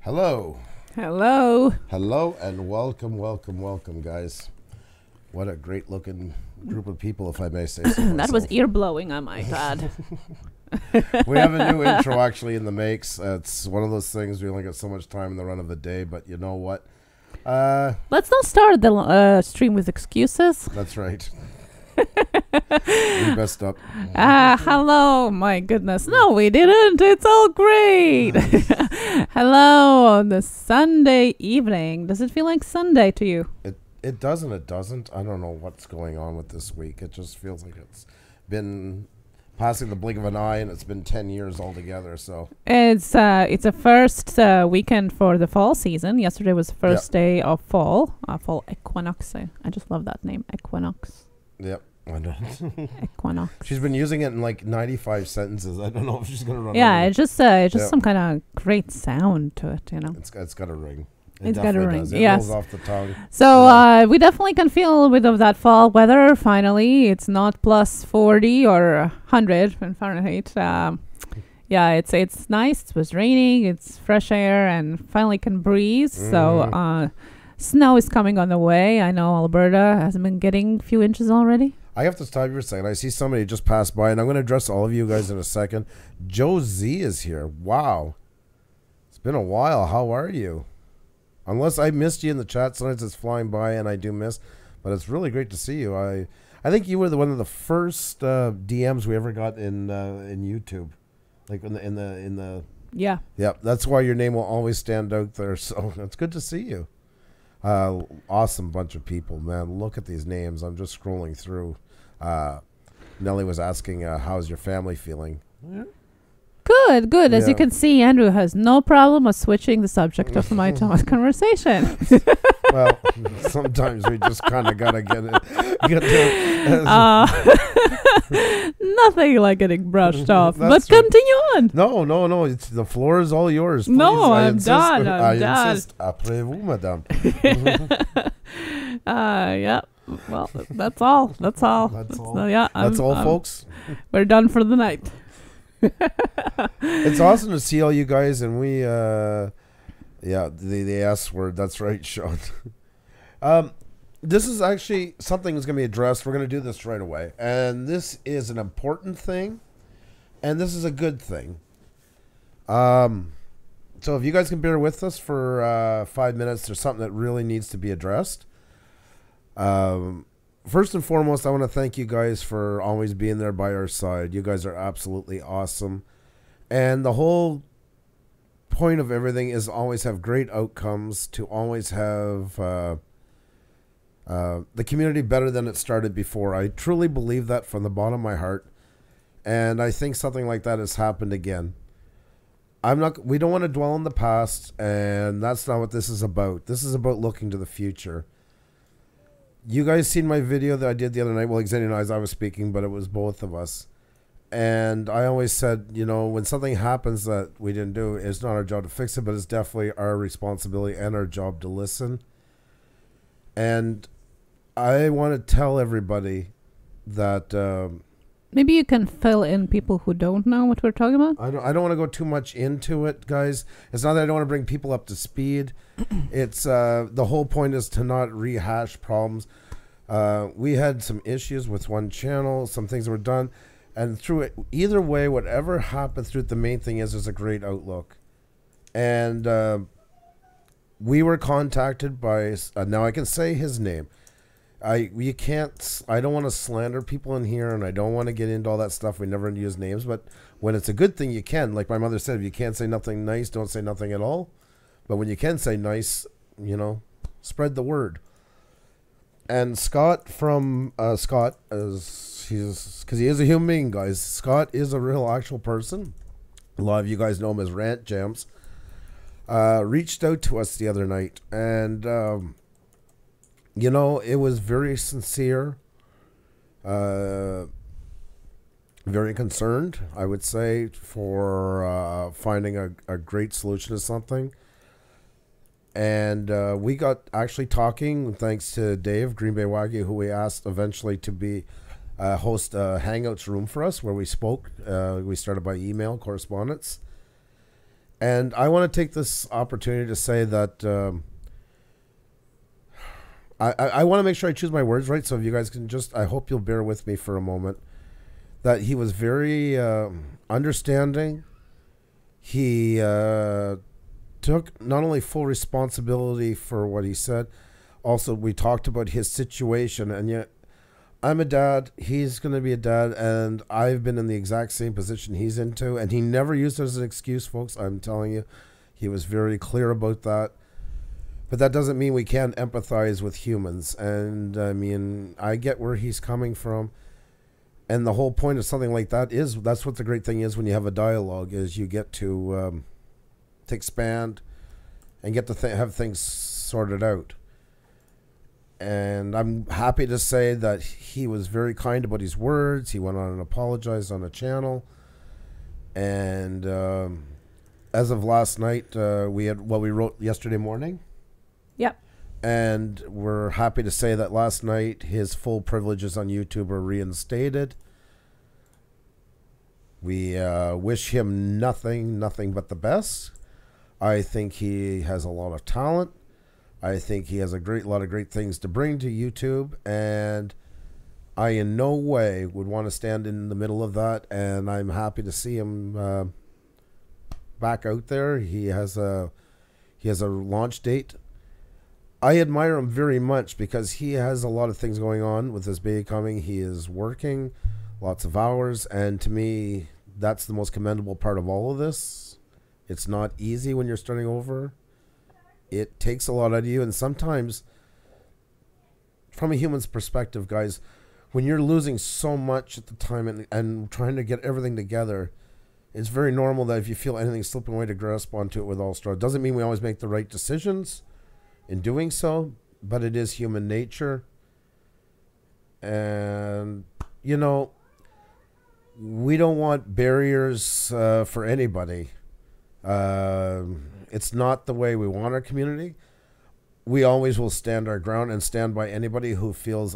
Hello. Hello. Hello and welcome, guys. What a great looking group of people, if I may say so. That was ear blowing, I might add. We have a new intro actually in the makes. It's one of those things we only got so much time in the run of the day, but you know what? Let's not start the stream with excuses. That's right. We messed up. Hello. My goodness. No, we didn't. It's all great. Hello on the Sunday evening. Does it feel like Sunday to you? It doesn't. It doesn't. I don't know what's going on with this week. It just feels like it's been passing the blink of an eye, and it's been 10 years altogether. So it's a first weekend for the fall season. Yesterday was the first day of fall equinox. I just love that name, equinox. Yep. I know. Equinox. She's been using it in like 95 sentences. I don't know if she's gonna run. Yeah, it's just some kind of great sound to it, you know. It's got a ring. It's got a ring. Does. It yes. rolls off the tongue. So we definitely can feel a bit of that fall weather. Finally, it's not plus 40 or 100 in Fahrenheit. Yeah, it's nice. It was raining. It's fresh air, and finally can breathe. So snow is coming on the way. I know Alberta hasn't been getting a few inches already. I have to stop you for a second. I see somebody just pass by, and I'm going to address all of you guys in a second. Joe Z is here. Wow. It's been a while. How are you? Unless I missed you in the chat, sometimes it's flying by, and I do miss. But it's really great to see you. I think you were one of the first DMs we ever got in YouTube, like in the. Yeah. Yep. That's why your name will always stand out there. So it's good to see you. Awesome bunch of people, man. Look at these names. I'm just scrolling through. Nellie was asking, how's your family feeling? Yeah. Good. As you can see, Andrew has no problem with switching the subject of my conversation. Well, sometimes we just kind of gotta get it. Nothing like getting brushed off. But That's continue on. No. It's the floor is all yours. Please. No, I'm done. I'm done. Insist. Après vous, madame. Yeah. Well, that's all. That's all. That's all. That's all, folks. We're done for the night. It's awesome to see all you guys, and we the S word, that's right, Sean. This is actually something that's going to be addressed. We're going to do this right away, and this is an important thing, and this is a good thing. So if you guys can bear with us for 5 minutes, there's something that really needs to be addressed. First and foremost, I want to thank you guys for always being there by our side. You guys are absolutely awesome. And the whole point of everything is always have great outcomes, to always have the community better than it started before. I truly believe that from the bottom of my heart. And I think something like that has happened again. We don't want to dwell on the past, and that's not what this is about. This is about looking to the future. You guys seen my video that I did the other night? Well, Xenia and I was speaking, but it was both of us. And I always said, you know, when something happens that we didn't do, it's not our job to fix it, but it's definitely our responsibility and our job to listen. And I want to tell everybody that... maybe you can fill in people who don't know what we're talking about. I don't want to go too much into it, guys. It's not that I don't want to bring people up to speed. It's the whole point is to not rehash problems. We had some issues with one channel, some things that were done, and through it, either way, whatever happened through it, the main thing is there's a great outlook. And we were contacted by now I can say his name. I don't want to slander people in here, and I don't want to get into all that stuff. We never use names, but when it's a good thing, you can. Like my mother said, if you can't say nothing nice, don't say nothing at all. But when you can say nice, you know, spread the word. And Scott from Scott, because he is a human being, guys. Scott is a real actual person. A lot of you guys know him as RantJamz. Reached out to us the other night, and you know, it was very sincere, very concerned, I would say, for finding a great solution to something. And we got actually talking, thanks to Dave, Green Bay Wagyu, who we asked eventually to be host a Hangouts room for us, where we spoke. We started by email correspondence. And I want to take this opportunity to say that I want to make sure I choose my words right. So if you guys can just, I hope you'll bear with me for a moment. That he was very understanding. He took not only full responsibility for what he said, also we talked about his situation, and yet I'm a dad, he's going to be a dad, and I've been in the exact same position he's into, and he never used it as an excuse, folks. I'm telling you, he was very clear about that. But that doesn't mean we can't empathize with humans, and I mean, I get where he's coming from. And the whole point of something like that is, that's what the great thing is when you have a dialogue, is you get to expand and get to have things sorted out. And I'm happy to say that he was very kind about his words. He went on and apologized on the channel. And as of last night, we had what we wrote yesterday morning. Yep. And we're happy to say that last night his full privileges on YouTube are reinstated. We wish him nothing but the best. I think he has a lot of talent. I think he has a lot of great things to bring to YouTube, and I in no way would want to stand in the middle of that, and I'm happy to see him back out there. He has a launch date. I admire him very much because he has a lot of things going on with his baby coming. He is working lots of hours, and to me, that's the most commendable part of all of this. It's not easy when you're starting over. It takes a lot out of you, and sometimes, from a human's perspective, guys, when you're losing so much at the time and trying to get everything together, it's very normal that if you feel anything slipping away to grasp onto it with all strength. Doesn't mean we always make the right decisions in doing so, but it is human nature. And, you know, we don't want barriers for anybody. It's not the way we want our community. We always will stand our ground and stand by anybody who feels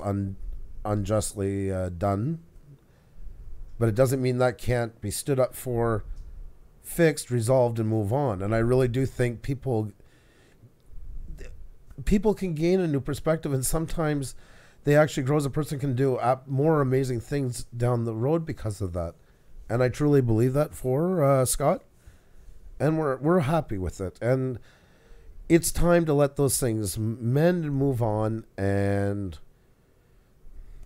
unjustly done. But it doesn't mean that can't be stood up for, fixed, resolved, and move on. And I really do think people can gain a new perspective, and sometimes they actually grow as a person, can do more amazing things down the road because of that. And I truly believe that for Scott. And we're happy with it. And it's time to let those things mend and move on. And,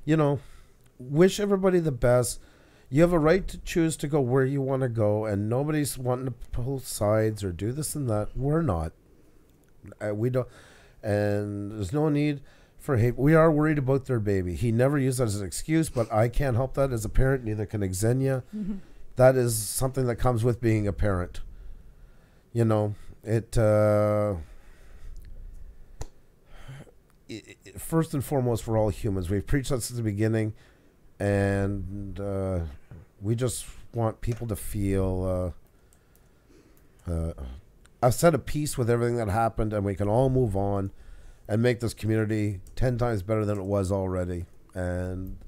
you know, wish everybody the best. You have a right to choose to go where you want to go. And nobody's wanting to pull sides or do this and that. We're not. We don't. And there's no need for hate. We are worried about their baby. He never used that as an excuse, but I can't help that as a parent. Neither can Xenia. Mm-hmm. That is something that comes with being a parent. You know, first and foremost, we're all humans. We've preached that since the beginning, and we just want people to feel a set of peace with everything that happened, and we can all move on and make this community 10 times better than it was already. And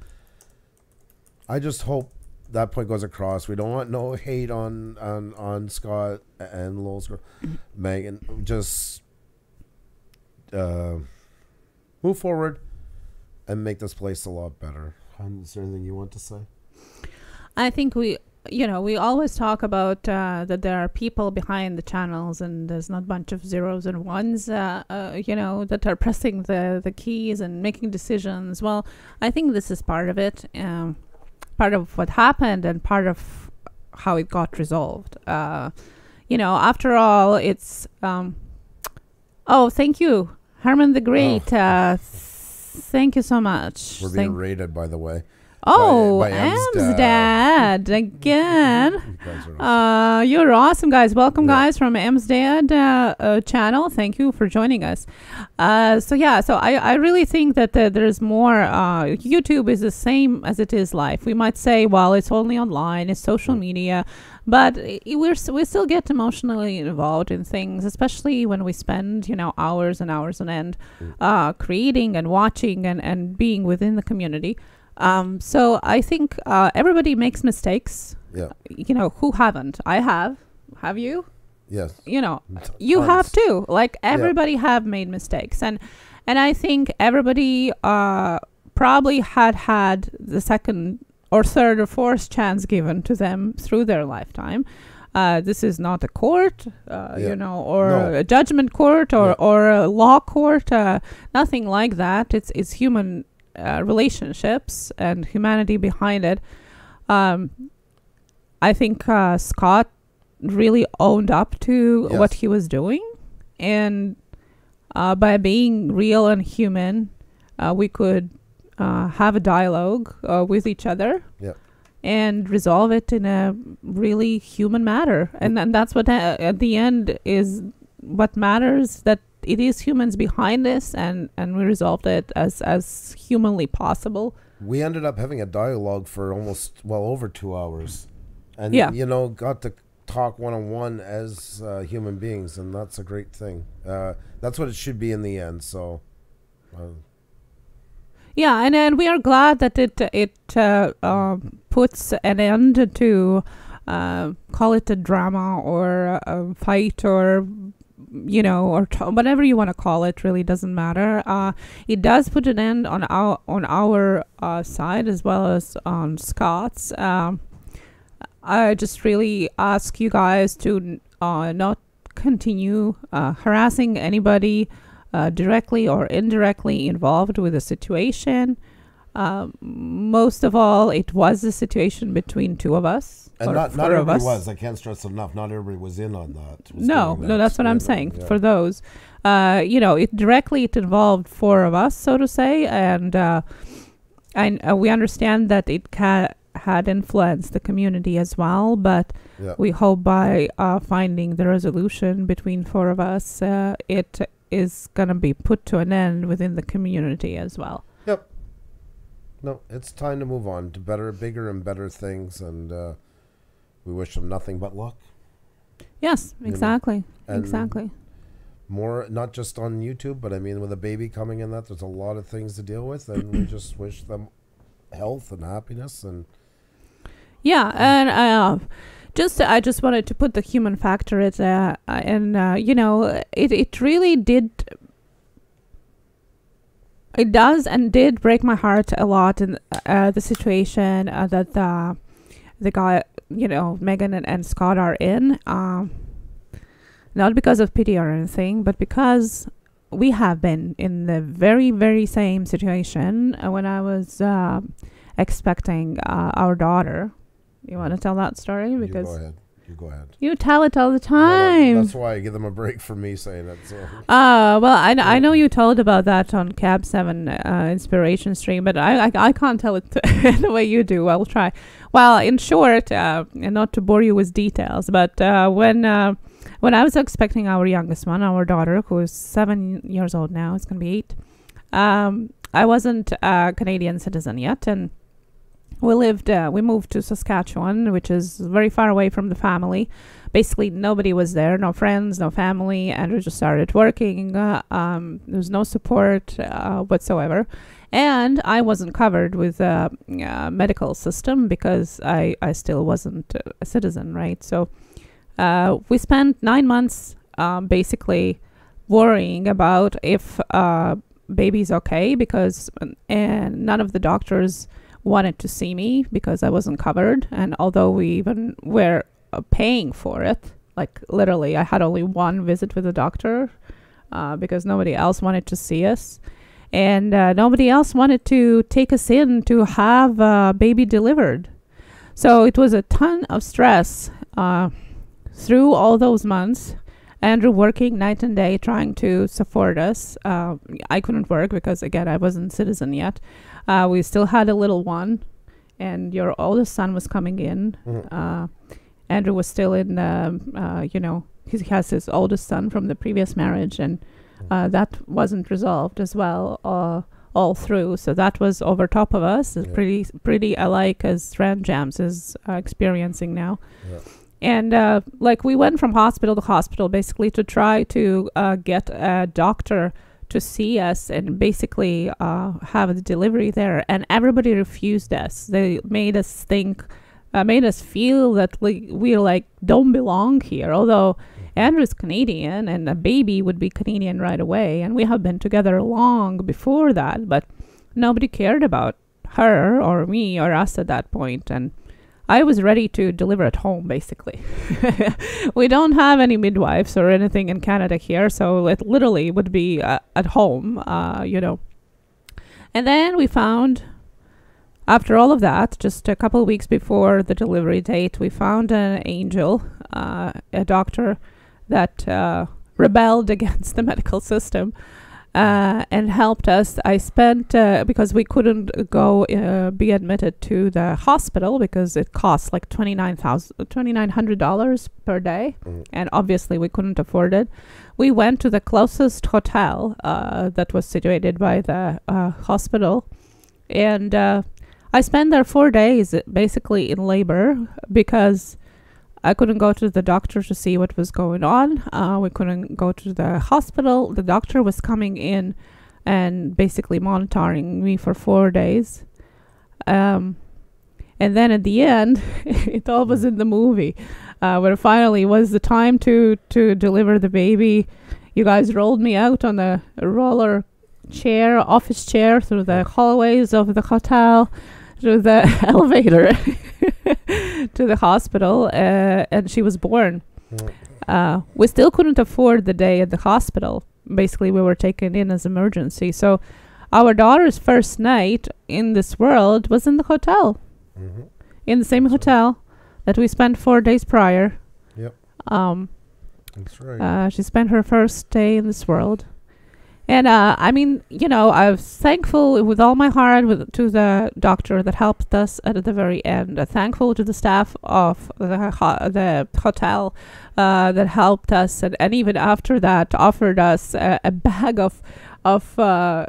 I just hope that point goes across. We don't want no hate on Scott and Lowell's girl, Megan. Just move forward and make this place a lot better. Is there anything you want to say? I think we always talk about that there are people behind the channels, and there's not a bunch of zeros and ones, that are pressing the keys and making decisions. Well, I think this is part of it. Part of what happened and part of how it got resolved. After all, it's thank you, Herman the Great. Thank you so much. We're being rated, by the way. By Amsdad again. You guys are awesome. You're awesome, guys. Welcome, guys, from Amsdad channel. Thank you for joining us. So I really think that there's more. YouTube is the same as it is life. We might say, well, it's only online, it's social media, but we still get emotionally involved in things, especially when we spend hours and hours on end creating and watching and being within the community. So I think everybody makes mistakes. Yeah. Who haven't? I have. Have you? Yes. You know, you have to. Like, everybody have made mistakes. And I think everybody probably had the second or third or fourth chance given to them through their lifetime. This is not a court, you know, or a judgment court or a law court, nothing like that. It's human relationships and humanity behind it. I think Scott really owned up to what he was doing. And by being real and human, we could have a dialogue with each other. Yeah. And resolve it in a really human manner. And that's what at the end is what matters, that it is humans behind this, and we resolved it as humanly possible. We ended up having a dialogue for almost, over 2 hours. And, you know, got to talk one-on-one as human beings, and that's a great thing. That's what it should be in the end, so... Yeah, and we are glad that it puts an end to call it a drama or a fight or, you know, or whatever you want to call it. Really doesn't matter. It does put an end on our side as well as on Scott's. I just really ask you guys to not continue harassing anybody directly or indirectly involved with the situation. Most of all, it was a situation between two of us. And not everybody was. I can't stress enough. Not everybody was in on that. No, that's what I'm saying. Yeah. For those, you know, it involved four of us, so to say, and we understand that it had influenced the community as well. But we hope by finding the resolution between four of us, it is going to be put to an end within the community as well. Yep. No, it's time to move on to bigger and better things, and we wish them nothing but luck. Yes, exactly. Exactly. More, not just on YouTube, but I mean, with a baby coming in, there's a lot of things to deal with, and we just wish them health and happiness. And and I just wanted to put the human factor in, and you know, it really did. It does and did break my heart a lot in the situation that the guy, you know, Megan and Scott are in. Not because of pity or anything, but because we have been in the very, very same situation when I was expecting our daughter. You want to tell that story? Because you go ahead. You tell it all the time. No, that's why I give them a break for me saying it. So. Well, I know you told about that on Cab 7 Inspiration Stream, but I can't tell it the way you do. I'll try. Well, in short, and not to bore you with details, but when I was expecting our youngest one, our daughter, who is 7 years old now, it's going to be 8, I wasn't a Canadian citizen yet, and we moved to Saskatchewan, which is very far away from the family. Basically, nobody was there, no friends, no family. Andrew just started working. There was no support whatsoever. And I wasn't covered with a medical system because I still wasn't a citizen, right? So we spent 9 months basically worrying about if baby's okay, because and none of the doctors wanted to see me because I wasn't covered. And although we even were paying for it, like literally I had only one visit with a doctor because nobody else wanted to see us, and nobody else wanted to take us in to have a baby delivered. So it was a ton of stress through all those months. Andrew working night and day trying to support us. I couldn't work because, again, I wasn't citizen yet. We still had a little one, and your oldest son was coming in. Mm-hmm. Andrew was still in, you know, he has his oldest son from the previous marriage, and that wasn't resolved as well all through. So that was over top of us. It's pretty alike as RantJamz is experiencing now. Yeah. And like we went from hospital to hospital basically to try to get a doctor to see us and basically have the delivery there. And everybody refused us. They made us think made us feel that we like don't belong here. Although Andrew's Canadian and a baby would be Canadian right away, and we have been together long before that, but nobody cared about her or me or us at that point, and I was ready to deliver at home, basically. We don't have any midwives or anything in Canada here, so it literally would be at home, you know. And then we found, after all of that, just a couple of weeks before the delivery date, we found an angel, a doctor that rebelled against the medical system and helped us. I spent, because we couldn't go be admitted to the hospital because it costs like $2,900 per day, and obviously we couldn't afford it. We went to the closest hotel that was situated by the hospital, and I spent there 4 days basically in labor because I couldn't go to the doctor to see what was going on. We couldn't go to the hospital. The doctor was coming in and basically monitoring me for 4 days. And then at the end, it all was in the movie, where finally was the time to deliver the baby. You guys rolled me out on a roller chair, office chair, through the hallways of the hotel, through the elevator to the hospital, and she was born. We still couldn't afford the day at the hospital. Basically, we were taken in as emergency. So our daughter's first night in this world was in the hotel, in the same hotel that we spent 4 days prior. Yep. That's right. She spent her first day in this world. And I mean, you know, I was thankful with all my heart to the doctor that helped us at the very end. Thankful to the staff of the hotel that helped us, and even after that offered us a bag of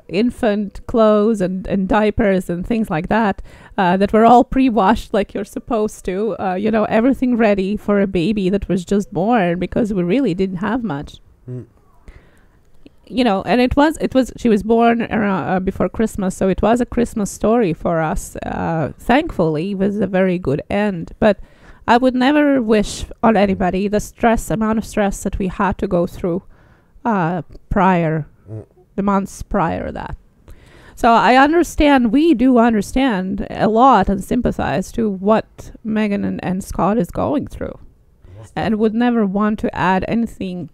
infant clothes and diapers and things like that that were all pre-washed like you're supposed to. You know, everything ready for a baby that was just born, because we really didn't have much. You know, and she was born around, before Christmas, so it was a Christmas story for us. Thankfully, it was a very good end. But I would never wish on anybody the amount of stress that we had to go through prior, the months prior to that. So we do understand a lot and sympathize to what Megan and Scott is going through, and would never want to add anything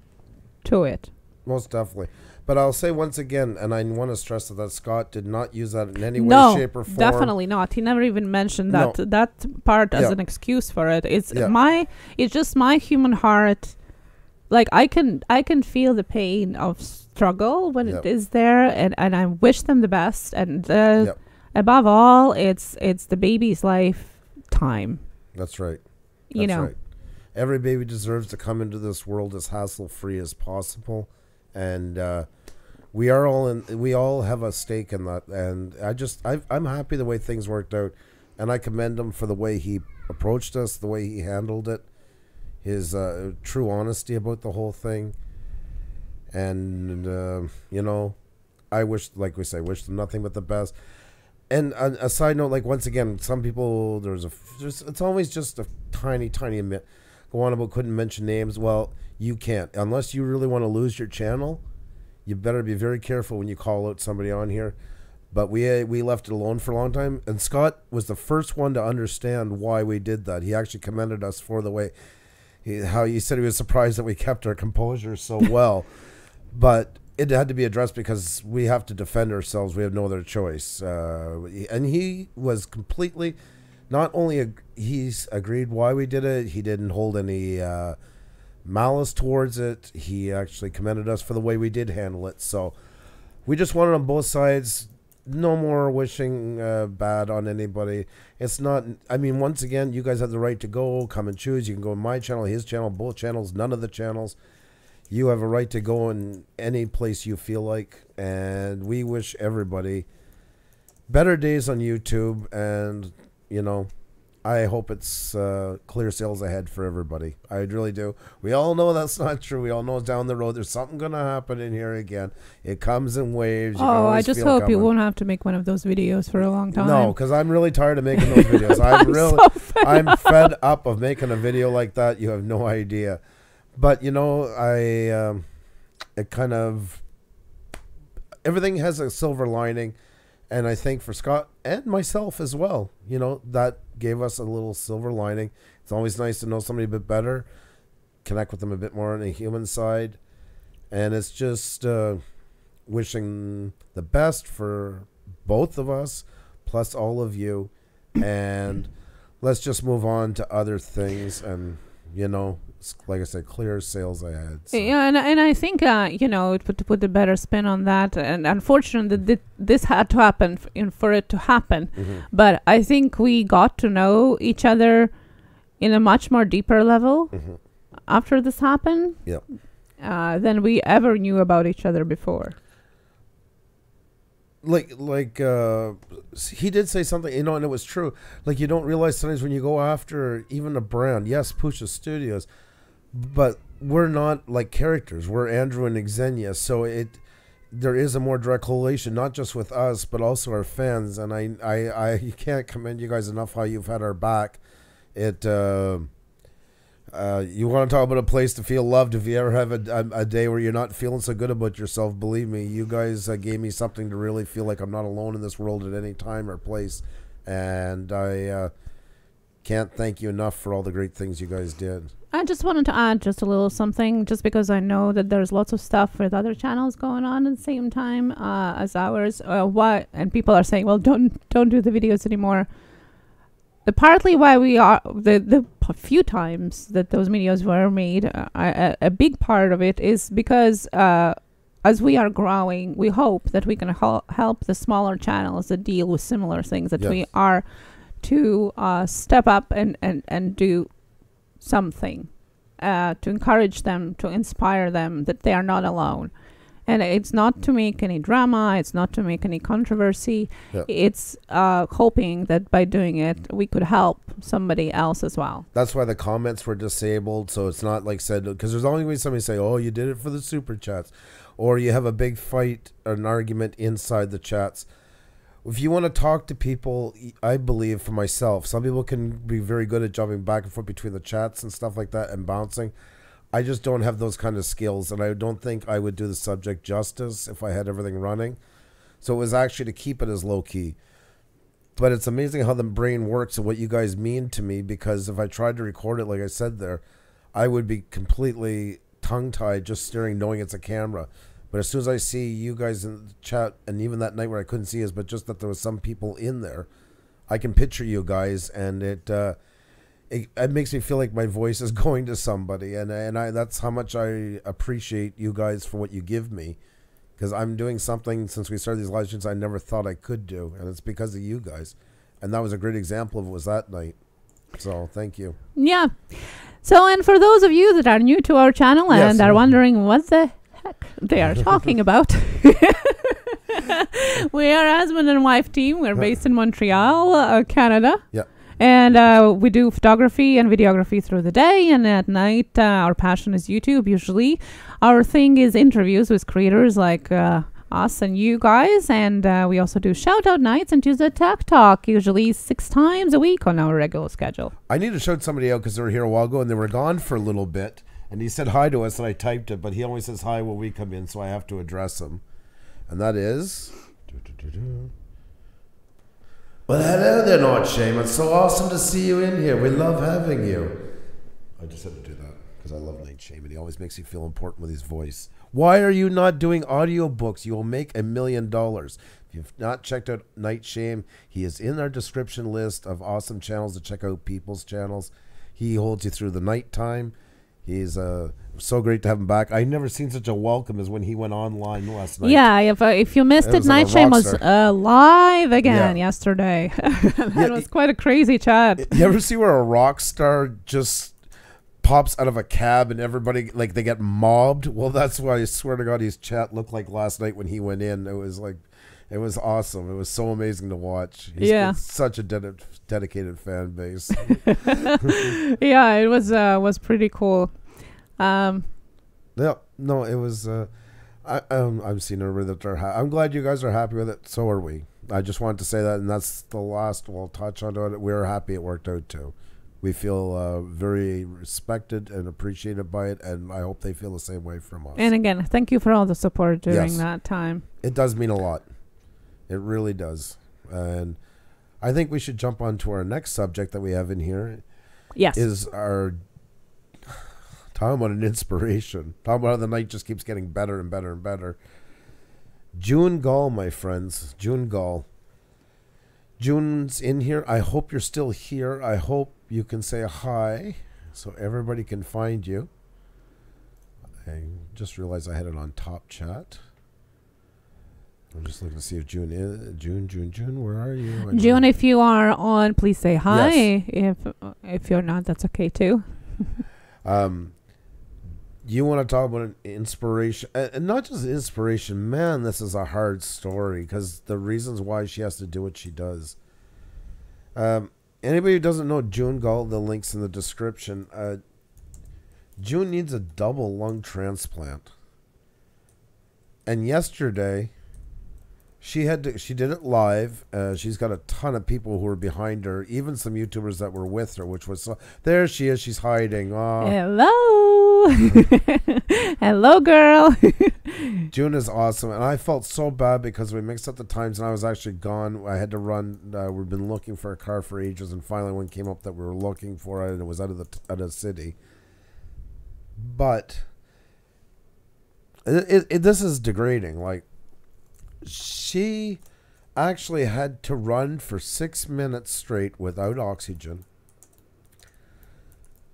to it. Most definitely. But I'll say once again, and I want to stress that Scott did not use that in any way, shape, or form. No, definitely not. He never even mentioned that part as an excuse for it. It's just my human heart. Like, I can feel the pain of struggle when it is there, and I wish them the best. And above all, it's the baby's lifetime. That's right. You know, right. Every baby deserves to come into this world as hassle-free as possible. And we all have a stake in that, and I'm happy the way things worked out, and I commend him for the way he approached us, the way he handled it, his true honesty about the whole thing. And you know, I wish them nothing but the best. And a side note, like, once again, some people it's always just a tiny go on about couldn't mention names. Well, you can't, unless you really want to lose your channel. You better be very careful when you call out somebody on here. But we left it alone for a long time, and Scott was the first one to understand why we did that. He actually commended us for the way how he said he was surprised that we kept our composure so well. But it had to be addressed because we have to defend ourselves. We have no other choice. And he was completely, not only he's agreed why we did it, he didn't hold any malice towards it. He actually commended us for the way we did handle it. So we just wanted on both sides, no more wishing bad on anybody. It's not, I mean, once again, you guys have the right to go, come and choose. You can go on my channel, his channel, both channels, none of the channels. You have a right to go in any place you feel like, and we wish everybody better days on YouTube. And, you know, I hope it's clear sales ahead for everybody. I really do. We all know that's not true. We all know down the road there's something going to happen in here again. It comes in waves. You can Oh, I always just feel hope coming. you won't have to make one of those videos for a long time. No, because I'm really tired of making those videos. I'm fed up of making a video like that. You have no idea. But, you know, it kind of, everything has a silver lining. And I think for Scott and myself as well, you know, that gave us a little silver lining. It's always nice to know somebody a bit better, connect with them a bit more on the human side. And it's just wishing the best for both of us, plus all of you. And let's just move on to other things. And, you know, like I said, clear sales ahead. So. Yeah, and I think, you know, to put a better spin on that, and unfortunately this had to happen for it to happen. Mm-hmm. But I think we got to know each other in a much more deeper level Mm-hmm. after this happened than we ever knew about each other before. Like he did say something, you know, and it was true. Like, you don't realize sometimes when you go after even a brand, yes, Puša Studios, but we're not like characters. We're Andrew and Xenia, so there is a more direct correlation, not just with us, but also our fans. And I can't commend you guys enough how you've had our back. You want to talk about a place to feel loved? If you ever have a day where you're not feeling so good about yourself, believe me, you guys gave me something to really feel like I'm not alone in this world at any time or place. And I can't thank you enough for all the great things you guys did. I just wanted to add just a little something, just because I know that there's lots of stuff with other channels going on at the same time as ours. And people are saying, well, don't do the videos anymore. Partly why we are the few times that those videos were made, a big part of it is because as we are growing, we hope that we can help the smaller channels that deal with similar things, that we are to step up and do something to encourage them, to inspire them that they are not alone. And it's not to make any drama, it's not to make any controversy. It's hoping that by doing it we could help somebody else as well. That's why the comments were disabled, so it's not like said, because there's only going to be somebody say, oh, you did it for the super chats, or you have a big fight or an argument inside the chats. If you want to talk to people, I believe for myself, some people can be very good at jumping back and forth between the chats and stuff like that and bouncing. I just don't have those kind of skills, and I don't think I would do the subject justice if I had everything running. So it was actually to keep it as low-key. But it's amazing how the brain works and what you guys mean to me, because if I tried to record it, like I said there, I would be completely tongue-tied just staring, knowing it's a camera. But as soon as I see you guys in the chat, and even that night where I couldn't see us, but just that there was some people in there, I can picture you guys, and it makes me feel like my voice is going to somebody, and that's how much I appreciate you guys for what you give me, because I'm doing something since we started these live streams I never thought I could do, and it's because of you guys, and that was a great example of it was that night. So thank you. Yeah. So, and for those of you that are new to our channel and are wondering what the heck they are talking about, we are a husband and wife team. We're based in Montreal, Canada. Yeah. And we do photography and videography through the day, and at night our passion is YouTube. Usually our thing is interviews with creators like us and you guys, and we also do shout out nights and Tuesday Tech Talk, usually 6 times a week on our regular schedule. I need to shout somebody out because they were here a while ago and they were gone for a little bit, and he said hi to us and I typed it, but he always says hi when we come in, so I have to address him, and that is well, hello there, Nord Shame. It's so awesome to see you in here. We love having you. I just had to do that because I love Nate Shame, and he always makes you feel important with his voice. Why are you not doing audiobooks? You will make $1 million. If you've not checked out Night Shame, he is in our description list of awesome channels to check out, people's channels. He holds you through the nighttime. He's so great to have him back. I never seen such a welcome as when he went online last night. Yeah, if you missed it, Night Shame was live again yesterday. That was quite a crazy chat. You ever see where a rock star just pops out of a cab and everybody, like, they get mobbed? Well, that's why I swear to God his chat looked like last night when he went in. It It was awesome. It was so amazing to watch. He's Yeah. got such a dedicated fan base. Yeah, it was pretty cool. Yeah, no, it was. I'm seeing everybody that they're. I'm glad you guys are happy with it. So are we. I just wanted to say that, and that's the last we'll touch on it. We're happy it worked out too. We feel very respected and appreciated by it, and I hope they feel the same way from us. And again, thank you for all the support during Yes. that time. It does mean a lot. It really does. And I think we should jump on to our next subject that we have in here. Yes. Is our talking about an inspiration. Talking about how the night just keeps getting better and better and better. June Gaul, my friends. June Gaul. June's in here. I hope you're still here. I hope you can say hi so everybody can find you. I just realized I had it on top chat. I'm just looking to see if June is. June, where are you? June, if you are on, please say hi. Yes. If you're not, that's okay too. You want to talk about an inspiration, and not just inspiration. Man, this is a hard story because the reasons why she has to do what she does. Anybody who doesn't know June Gaul, the link's in the description. June needs a double lung transplant, and yesterday she did it live. She's got a ton of people who were behind her, even some YouTubers that were with her, which was there she is. She's hiding. Oh. Hello. Hello, girl. June is awesome, and I felt so bad because we mixed up the times, and I was actually gone. I had to run. We've been looking for a car for ages, and finally one came up that we were looking for it, and it was out of the city. But this is degrading. Like, she actually had to run for 6 minutes straight without oxygen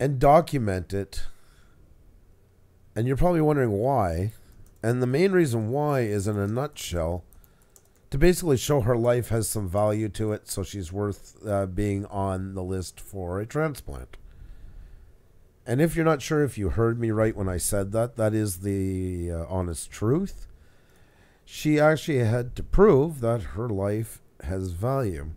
and document it. And you're probably wondering why. And the main reason why is, in a nutshell, to basically show her life has some value to it, so she's worth being on the list for a transplant. And if you're not sure if you heard me right when I said that, that is the honest truth. She actually had to prove that her life has value.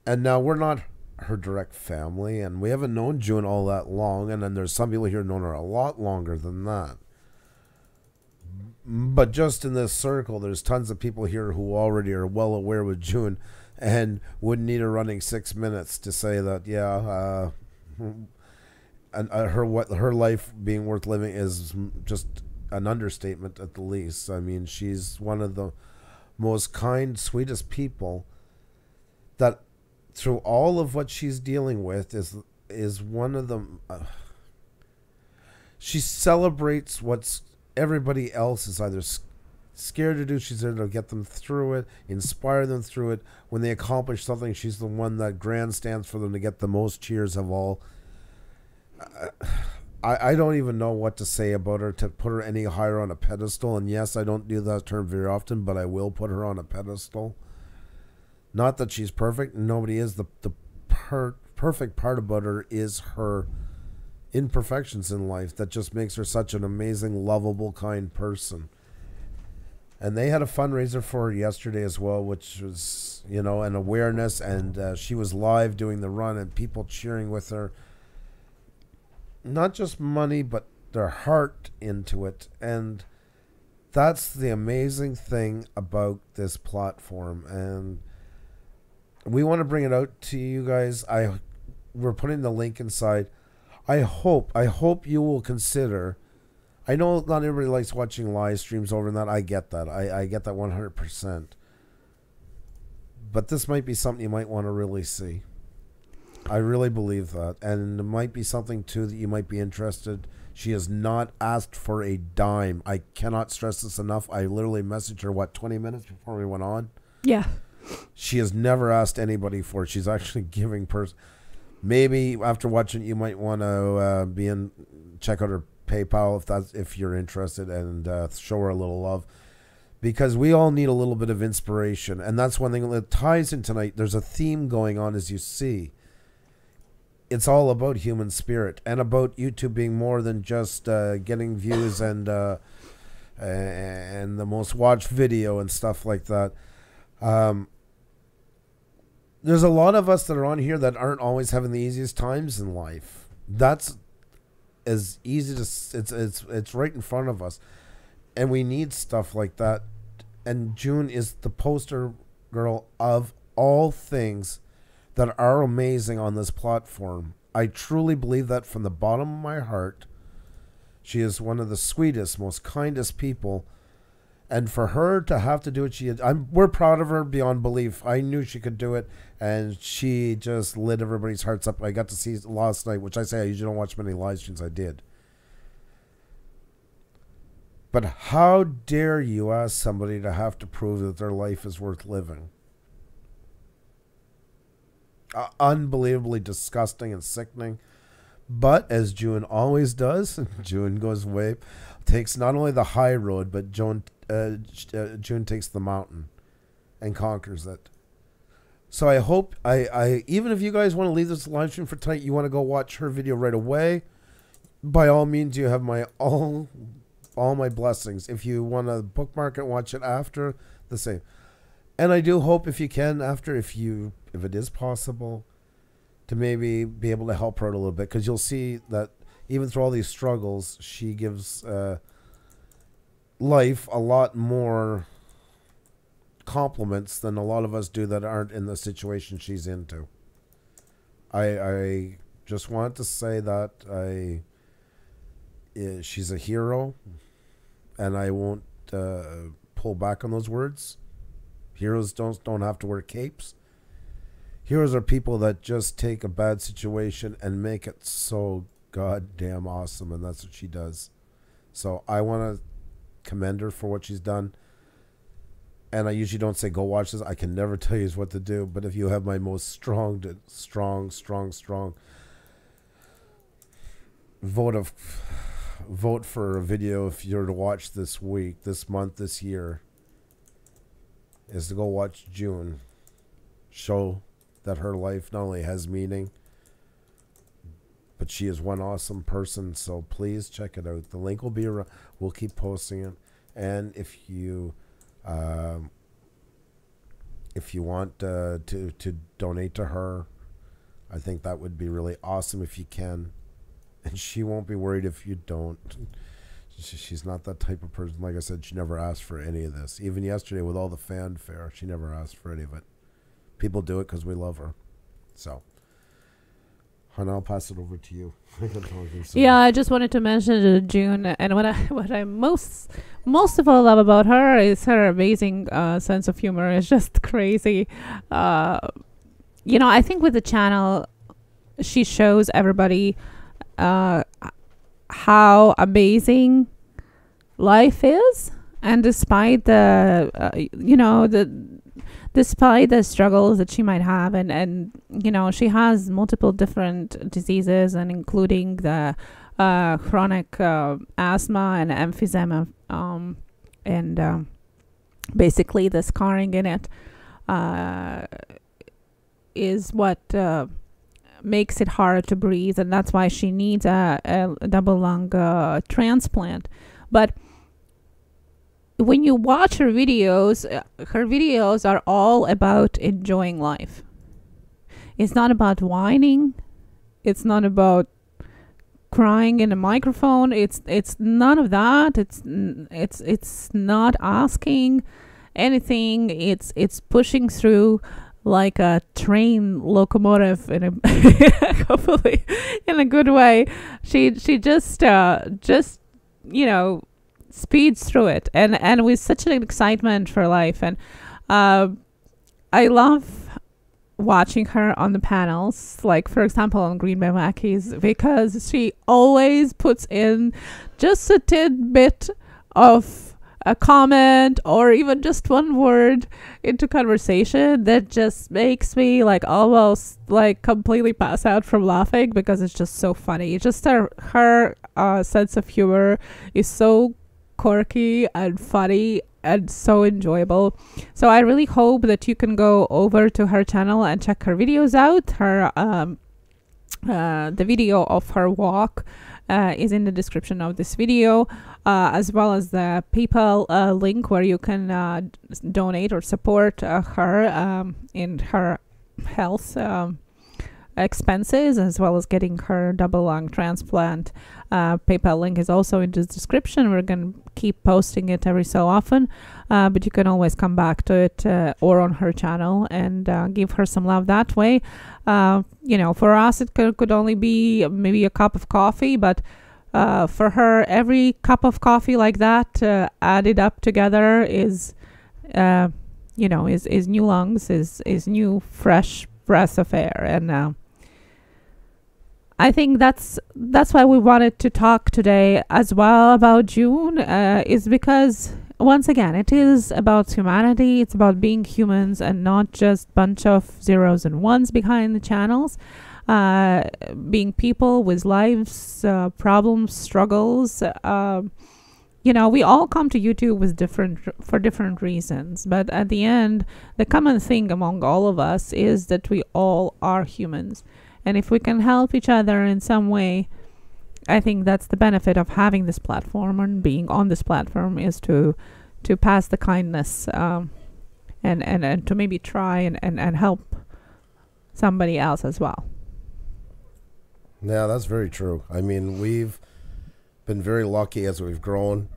And now we're not her direct family, and we haven't known June all that long, and then there's some people here who've known her a lot longer than that. But just in this circle, there's tons of people here who already are well aware with June and wouldn't need her running 6 minutes to say that, yeah, and her life being worth living is just an understatement at the least. I mean, she's one of the most kind, sweetest people that, through all of what she's dealing with, is one of them. She celebrates what's everybody else is either scared to do. She's there to get them through it, inspire them through it. When they accomplish something, she's the one that grandstands for them to get the most cheers of all. I don't even know what to say about her to put her any higher on a pedestal. And yes, I don't do that term very often, but I will put her on a pedestal. Not that she's perfect. Nobody is. The perfect part about her is her imperfections in life that just makes her such an amazing, lovable, kind person. And they had a fundraiser for her yesterday as well, which was, an awareness. And she was live doing the run and people cheering with her. Not just money, but their heart into it. And that's the amazing thing about this platform. And we want to bring it out to you guys. We're putting the link inside. I hope you will consider. I know not everybody likes watching live streams over that. I get that. I get that 100%. But this might be something you might want to really see. I really believe that. And it might be something, too, that you might be interested. She has not asked for a dime. I cannot stress this enough. I literally messaged her, 20 minutes before we went on? Yeah. She has never asked anybody for it. She's actually giving Maybe after watching, you might want to check out her PayPal if you're interested, and show her a little love, because we all need a little bit of inspiration, and that's one thing that ties in tonight. There's a theme going on, as you see. It's all about human spirit and about YouTube being more than just getting views and and the most watched video and stuff like that. There's a lot of us that are on here that aren't always having the easiest times in life. That's as easy to it's right in front of us, and we need stuff like that. And June is the poster girl of all things that are amazing on this platform. I truly believe that from the bottom of my heart. She is one of the sweetest, most kindest people. And for her to have to do what she did, we're proud of her beyond belief. I knew she could do it, and she just lit everybody's hearts up. I got to see last night, which I say I usually don't watch many live streams. I did. But how dare you ask somebody to have to prove that their life is worth living? Unbelievably disgusting and sickening. But as June always does, June goes takes not only the high road, but June takes the mountain and conquers it. So I hope I even if you guys want to leave this live stream for tonight, you want to go watch her video right away, by all means, you have my all my blessings. If you want to bookmark it and watch it after, the same. And I do hope if you can after, if it is possible, to maybe be able to help her out a little bit, because you'll see that even through all these struggles, she gives life a lot more compliments than a lot of us do that aren't in the situation she's into. I just want to say that she's a hero, and I won't pull back on those words. Heroes don't have to wear capes. Heroes are people that just take a bad situation and make it so goddamn awesome, and that's what she does. So I want to commend her for what she's done. And I usually don't say go watch this. I can never tell you what to do, but if you have my most strong vote for a video, if you're to watch this week, this month, this year, is to go watch June show that her life not only has meaning, but she is one awesome person. So please check it out. The link will be around. We'll keep posting it. And if you want to donate to her, I think that would be really awesome if you can. And she won't be worried if you don't. She's not that type of person. Like I said, she never asked for any of this. Even yesterday with all the fanfare, she never asked for any of it. People do it because we love her. So, Hannah, I'll pass it over to you. Yeah, I just wanted to mention June, and what I most of all love about her is her amazing sense of humor. It's just crazy. I think with the channel, she shows everybody how amazing life is, and despite despite the struggles that she might have, and she has multiple different diseases, and including the chronic asthma and emphysema, and basically the scarring in it is what makes it hard to breathe, and that's why she needs a double lung transplant. But when you watch her videos are all about enjoying life. It's not about whining. It's not about crying in a microphone. It's none of that. It's not asking anything. It's pushing through like a train locomotive in a hopefully in a good way. She just speeds through it, and with such an excitement for life. And I love watching her on the panels, like for example on Green Bay Mackies, because she always puts in just a tidbit of a comment or even just one word into conversation that just makes me like almost like completely pass out from laughing, because it's just so funny. Just her sense of humor is so quirky and funny and so enjoyable. So I really hope that you can go over to her channel and check her videos out. Her the video of her walk is in the description of this video, as well as the PayPal link where you can donate or support her in her health expenses, as well as getting her double lung transplant. PayPal link is also in the description. We're going to keep posting it every so often, but you can always come back to it or on her channel and give her some love that way. For us, it could only be maybe a cup of coffee, but for her, every cup of coffee like that added up together is new lungs, is new fresh breath of air. And I think that's why we wanted to talk today as well about June, is because, once again, it is about humanity. It's about being humans and not just bunch of zeros and ones behind the channels. Being people with lives, problems, struggles. We all come to YouTube for different reasons, but at the end, the common thing among all of us is that we all are humans. And if we can help each other in some way, I think that's the benefit of having this platform and being on this platform, is to pass the kindness and to maybe try and help somebody else as well. Yeah, that's very true. I mean, we've been very lucky as we've grown.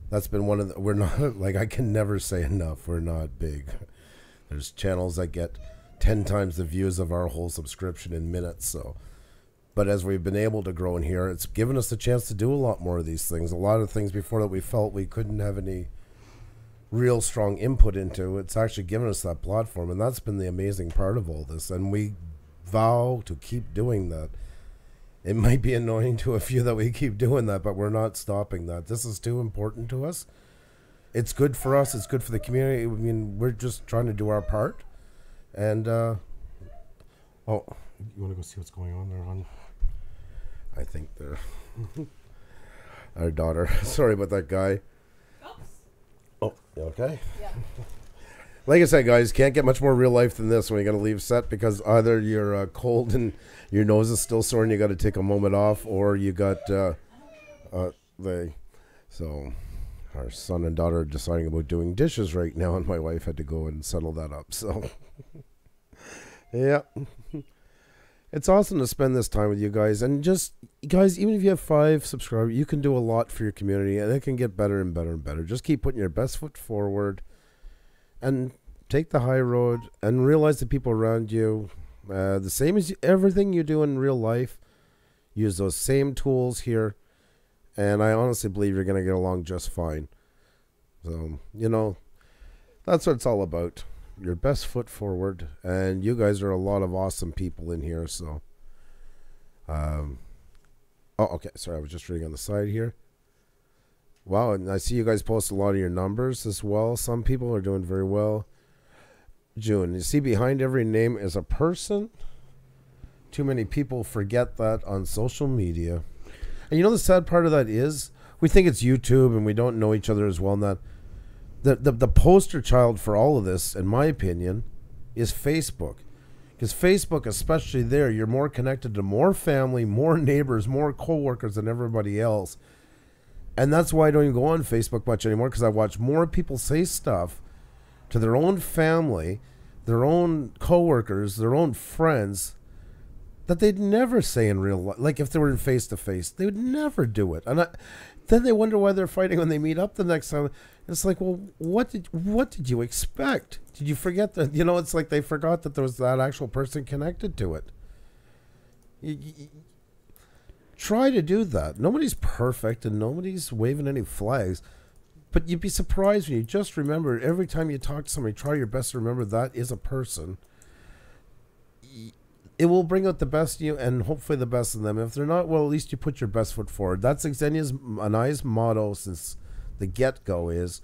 That's been one of the, we're not, like, I can never say enough, we're not big. There's channels that get 10 times the views of our whole subscription in minutes. So, but as we've been able to grow in here, it's given us the chance to do a lot more of these things. A lot of things before that we felt we couldn't have any real strong input into. It's actually given us that platform, and that's been the amazing part of all this. And we vow to keep doing that. It might be annoying to a few that we keep doing that, but we're not stopping that. This is too important to us. It's good for us. It's good for the community. I mean, we're just trying to do our part. And, oh, you want to go see what's going on there, hon? I think they're our daughter. Sorry about that, guy. Oops. Oh, you okay? Yeah. Like I said, guys, can't get much more real life than this when you got to leave set, because either you're cold and your nose is still sore and you got to take a moment off, or you got so our son and daughter are deciding about doing dishes right now, and my wife had to go and settle that up. So yeah, it's awesome to spend this time with you guys. And just, guys, even if you have 5 subscribers, you can do a lot for your community, and it can get better and better and better. Just keep putting your best foot forward and take the high road, and realize the people around you, the same as everything you do in real life, use those same tools here, and I honestly believe you're going to get along just fine. So, that's what it's all about. Your best foot forward, and you guys are a lot of awesome people in here. So oh, okay, sorry, I was just reading on the side here. Wow, and I see you guys post a lot of your numbers as well. Some people are doing very well. June, you see behind every name is a person. Too many people forget that on social media. And the sad part of that is, we think it's YouTube and we don't know each other as well. And that the poster child for all of this, in my opinion, is Facebook. Because Facebook, especially there, you're more connected to more family, more neighbors, more co-workers than everybody else. And that's why I don't even go on Facebook much anymore, because I watch more people say stuff to their own family, their own co-workers, their own friends, that they'd never say in real life. Like, if they were in face-to-face, they would never do it. And then they wonder why they're fighting when they meet up the next time. It's like, well, what did you expect? Did you forget that? It's like they forgot that there was that actual person connected to it. Try to do that. Nobody's perfect, and nobody's waving any flags. But you'd be surprised when you just remember, every time you talk to somebody, try your best to remember that is a person. It will bring out the best in you, and hopefully the best in them. If they're not, well, at least you put your best foot forward. That's Xenia's and I's motto since the get-go is,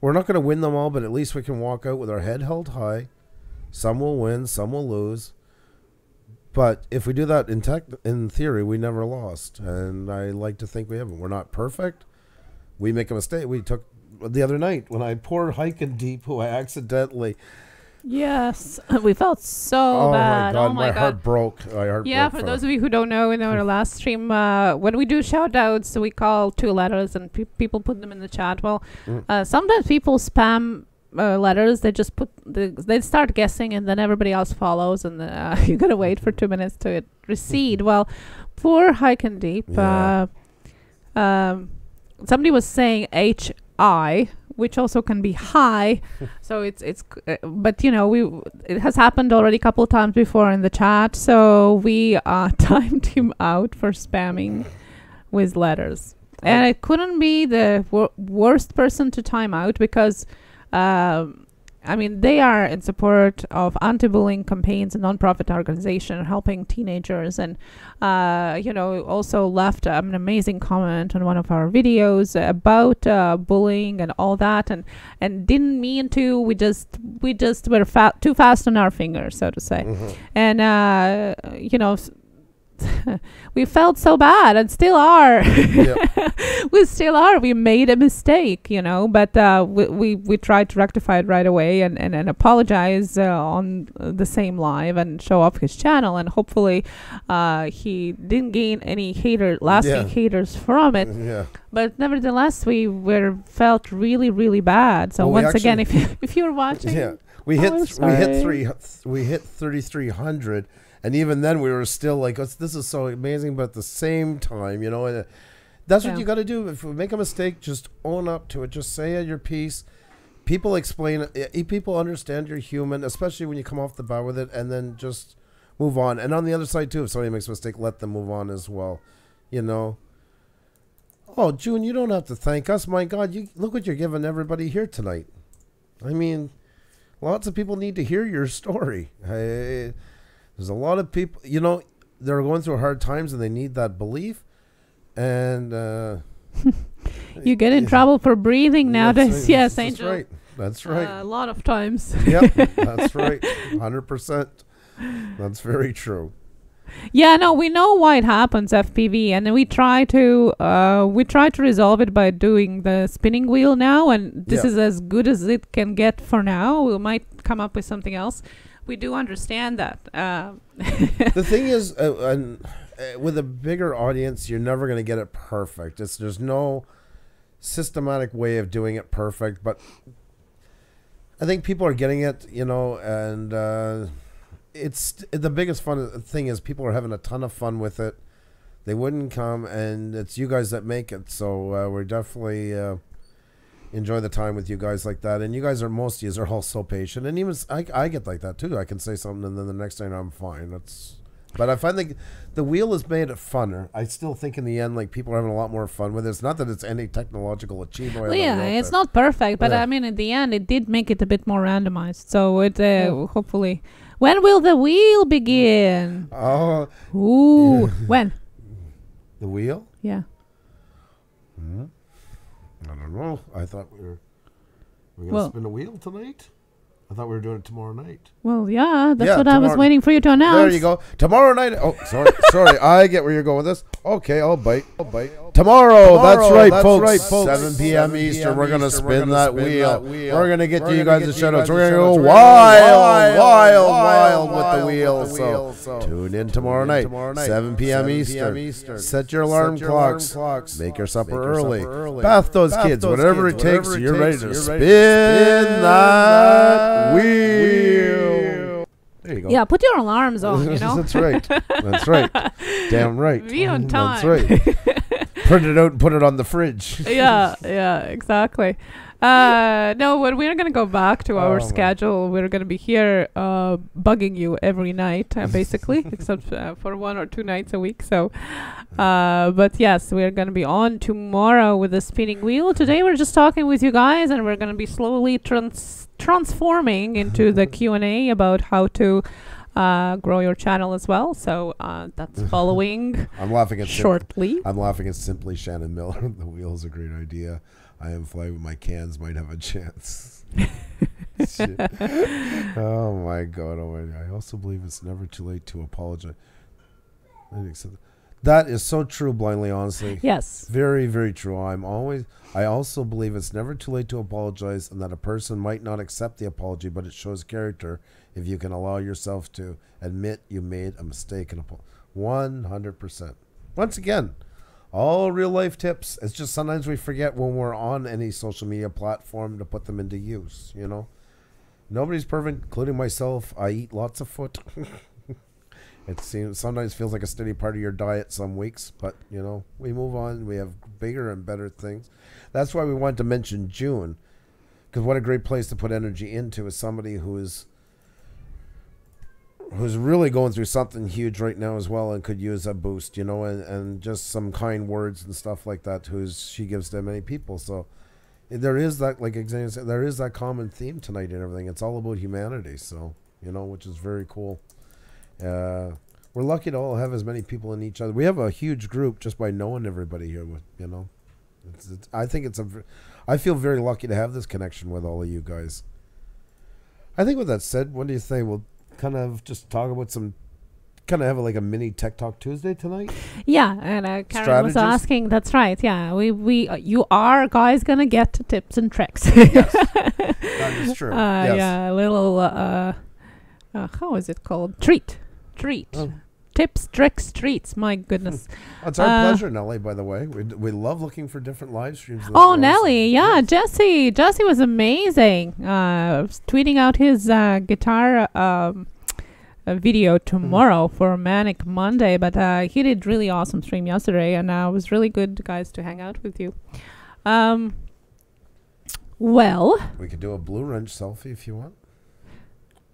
we're not going to win them all, but at least we can walk out with our head held high. Some will win, some will lose. But if we do that in theory, we never lost. And I like to think we haven't. We're not perfect. We make a mistake. We took the other night when I poured Hiking Deep, who I accidentally Yes, we felt so Oh bad. my god, Oh my my god. heart broke. My heart Yeah, broke for those of you who don't know, in our last stream, when we do shout outs, we call 2 letters and people put them in the chat. Well, sometimes people spam letters. They just they start guessing and then everybody else follows and you gotta wait for 2 minutes to it recede. Well, poor Hike and Deep. Yeah. Somebody was saying HI, which also can be high. So but you know, it has happened already a couple of times before in the chat. So we timed him out for spamming with letters, and it couldn't be the worst person to time out because, I mean, they are in support of anti-bullying campaigns, a non-profit organization helping teenagers, and you know, also left an amazing comment on one of our videos about bullying and all that, and didn't mean to. We just were too fast on our fingers, so to say, and you know. We felt so bad and still are. We still are. We made a mistake, you know, but we tried to rectify it right away and apologize on the same live and show off his channel, and hopefully he didn't gain any lasting haters from it. But nevertheless, we felt really, really bad. So once again, if you're watching, we hit 3,300. And even then, we were still like, this is so amazing, but at the same time, you know, that's what you got to do. If we make a mistake, just own up to it. Just say your piece. People explain it. People understand you're human, especially when you come off the bat with it, and then just move on. And on the other side, too, if somebody makes a mistake, let them move on as well, you know. Oh, June, you don't have to thank us. My God, look what you're giving everybody here tonight. I mean, lots of people need to hear your story. There's a lot of people, you know, they're going through hard times and they need that belief. And you get in trouble for breathing nowadays. Yes, Angel. That's right. That's right. A lot of times. Yep, that's right. 100%. That's very true. Yeah, no, we know why it happens, FPV, and we try to resolve it by doing the spinning wheel now, and this is as good as it can get for now. We might come up with something else. We do understand that. The thing is, with a bigger audience, you're never going to get it perfect. There's no systematic way of doing it perfect, but I think people are getting it, you know, and it's the biggest thing is people are having a ton of fun with it. They wouldn't come, and it's you guys that make it. So we're definitely enjoy the time with you guys like that. And you guys most of you are all so patient, and even I get like that too. I can say something, and then the next thing I'm fine. But I find the wheel has made it funner. I still think in the end, like, people are having a lot more fun with it. It's not that it's any technological achievement. Well, yeah, it's not perfect, but I mean, in the end, it did make it a bit more randomized. So it hopefully. When will the wheel begin? Oh. Ooh. When? The wheel? Yeah. I don't know. I thought we're going to spin a wheel tonight. I thought we were doing it tomorrow night. Well, yeah, that's what I was waiting for you to announce. There you go. Tomorrow night. Oh, sorry. I get where you're going with this. Okay, I'll bite. Tomorrow, that's right, folks. 7 p.m. Eastern, we're going to spin that wheel. We're going to get you guys the shout-outs. We're going to go wild with the wheel. So tune in tomorrow night, 7 p.m. Eastern. Set your alarm clocks. Make your supper early. Bath those kids. Whatever it takes, you're ready to spin that wheel. There you go. Yeah, put your alarms on, you know. That's right. That's right. Damn right. Be on time. That's right. Print it out and put it on the fridge. Yeah, exactly. No, but we're going to go back to our schedule. We're going to be here bugging you every night, basically, except for 1 or 2 nights a week. So, but yes, we're going to be on tomorrow with the spinning wheel. Today, we're just talking with you guys, and we're going to be slowly transforming into the Q&A about how to grow your channel as well. So that's following I'm laughing at shortly. I'm laughing at Simply Shannon Miller. The wheel is a great idea. I am flying with my cans, might have a chance. Oh my God. I also believe it's never too late to apologize. That is so true, blindly, honestly. Yes. Very, very true. I also believe it's never too late to apologize, and that a person might not accept the apology, but it shows character if you can allow yourself to admit you made a mistake. 100%. Once again, all real life tips. It's just sometimes we forget when we're on any social media platform to put them into use, you know. Nobody's perfect, including myself. I eat lots of foot. It sometimes feels like a steady part of your diet some weeks, but, you know, we move on. We have bigger and better things. That's why we wanted to mention June, because what a great place to put energy into is somebody who's really going through something huge right now as well and could use a boost, you know, and just some kind words and stuff like that she gives to many people. So there is that, like example, there is that common theme tonight and everything. It's all about humanity, so, you know, which is very cool. We're lucky to all have as many people in each other. We have a huge group just by knowing everybody here. You know, I feel very lucky to have this connection with all of you guys. I think with that said, what do you think? We'll kind of just talk about have like a mini Tech Talk Tuesday tonight. Yeah, and Karen was asking. That's right. Yeah, you are guys gonna get tips and tricks. Yes, that is true. Yes. Yeah, a little. How is it called? Treat. Oh. Tips, tricks, treats. My goodness. It's our pleasure, Nelly, by the way. We love looking for different live streams. Oh, Nelly. Yeah, yes. Jesse was amazing. Tweeting out his guitar video tomorrow for Manic Monday. But he did really awesome stream yesterday. And it was really good, guys, to hang out with you. Well. We could do a Blue Wrench selfie if you want.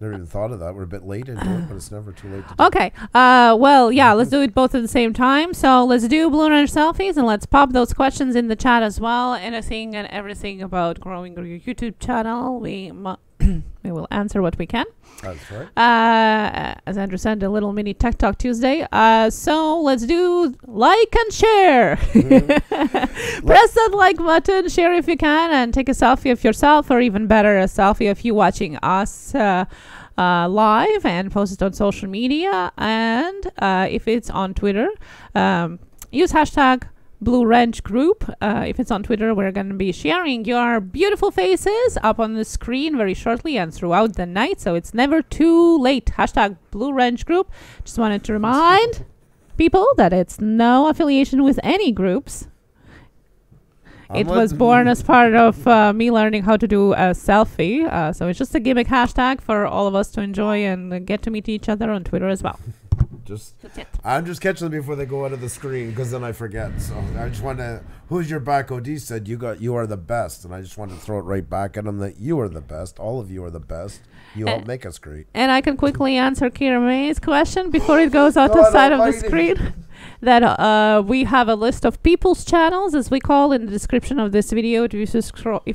Never even thought of that. We're a bit late into it, but it's never too late to do. Okay. Well, yeah, let's do it both at the same time. So let's do Blue Wrench selfies, and let's pop those questions in the chat as well. Anything and everything about growing your YouTube channel, we will answer what we can. That's right. As Andrew said, a little mini Tech Talk Tuesday. So let's do like and share. Press that like button, share if you can, and take a selfie of yourself, or even better, a selfie of you watching us live, and post it on social media. And if it's on Twitter, use hashtag Blue Wrench Group. If it's on Twitter, we're going to be sharing your beautiful faces up on the screen very shortly and throughout the night, so it's never too late. Hashtag Blue Wrench Group. Just wanted to remind people that it's no affiliation with any groups. It was born as part of me learning how to do a selfie, so it's just a gimmick hashtag for all of us to enjoy and get to meet each other on Twitter as well. I'm just catching them before they go out of the screen, because then I forget. So I just want to. Who's your back? OD said you are the best, and I just want to throw it right back at them that you are the best. All of you are the best. You help make us great. And I can quickly answer Kira May's question before it goes out the side of the screen. That we have a list of people's channels, as we call, in the description of this video. If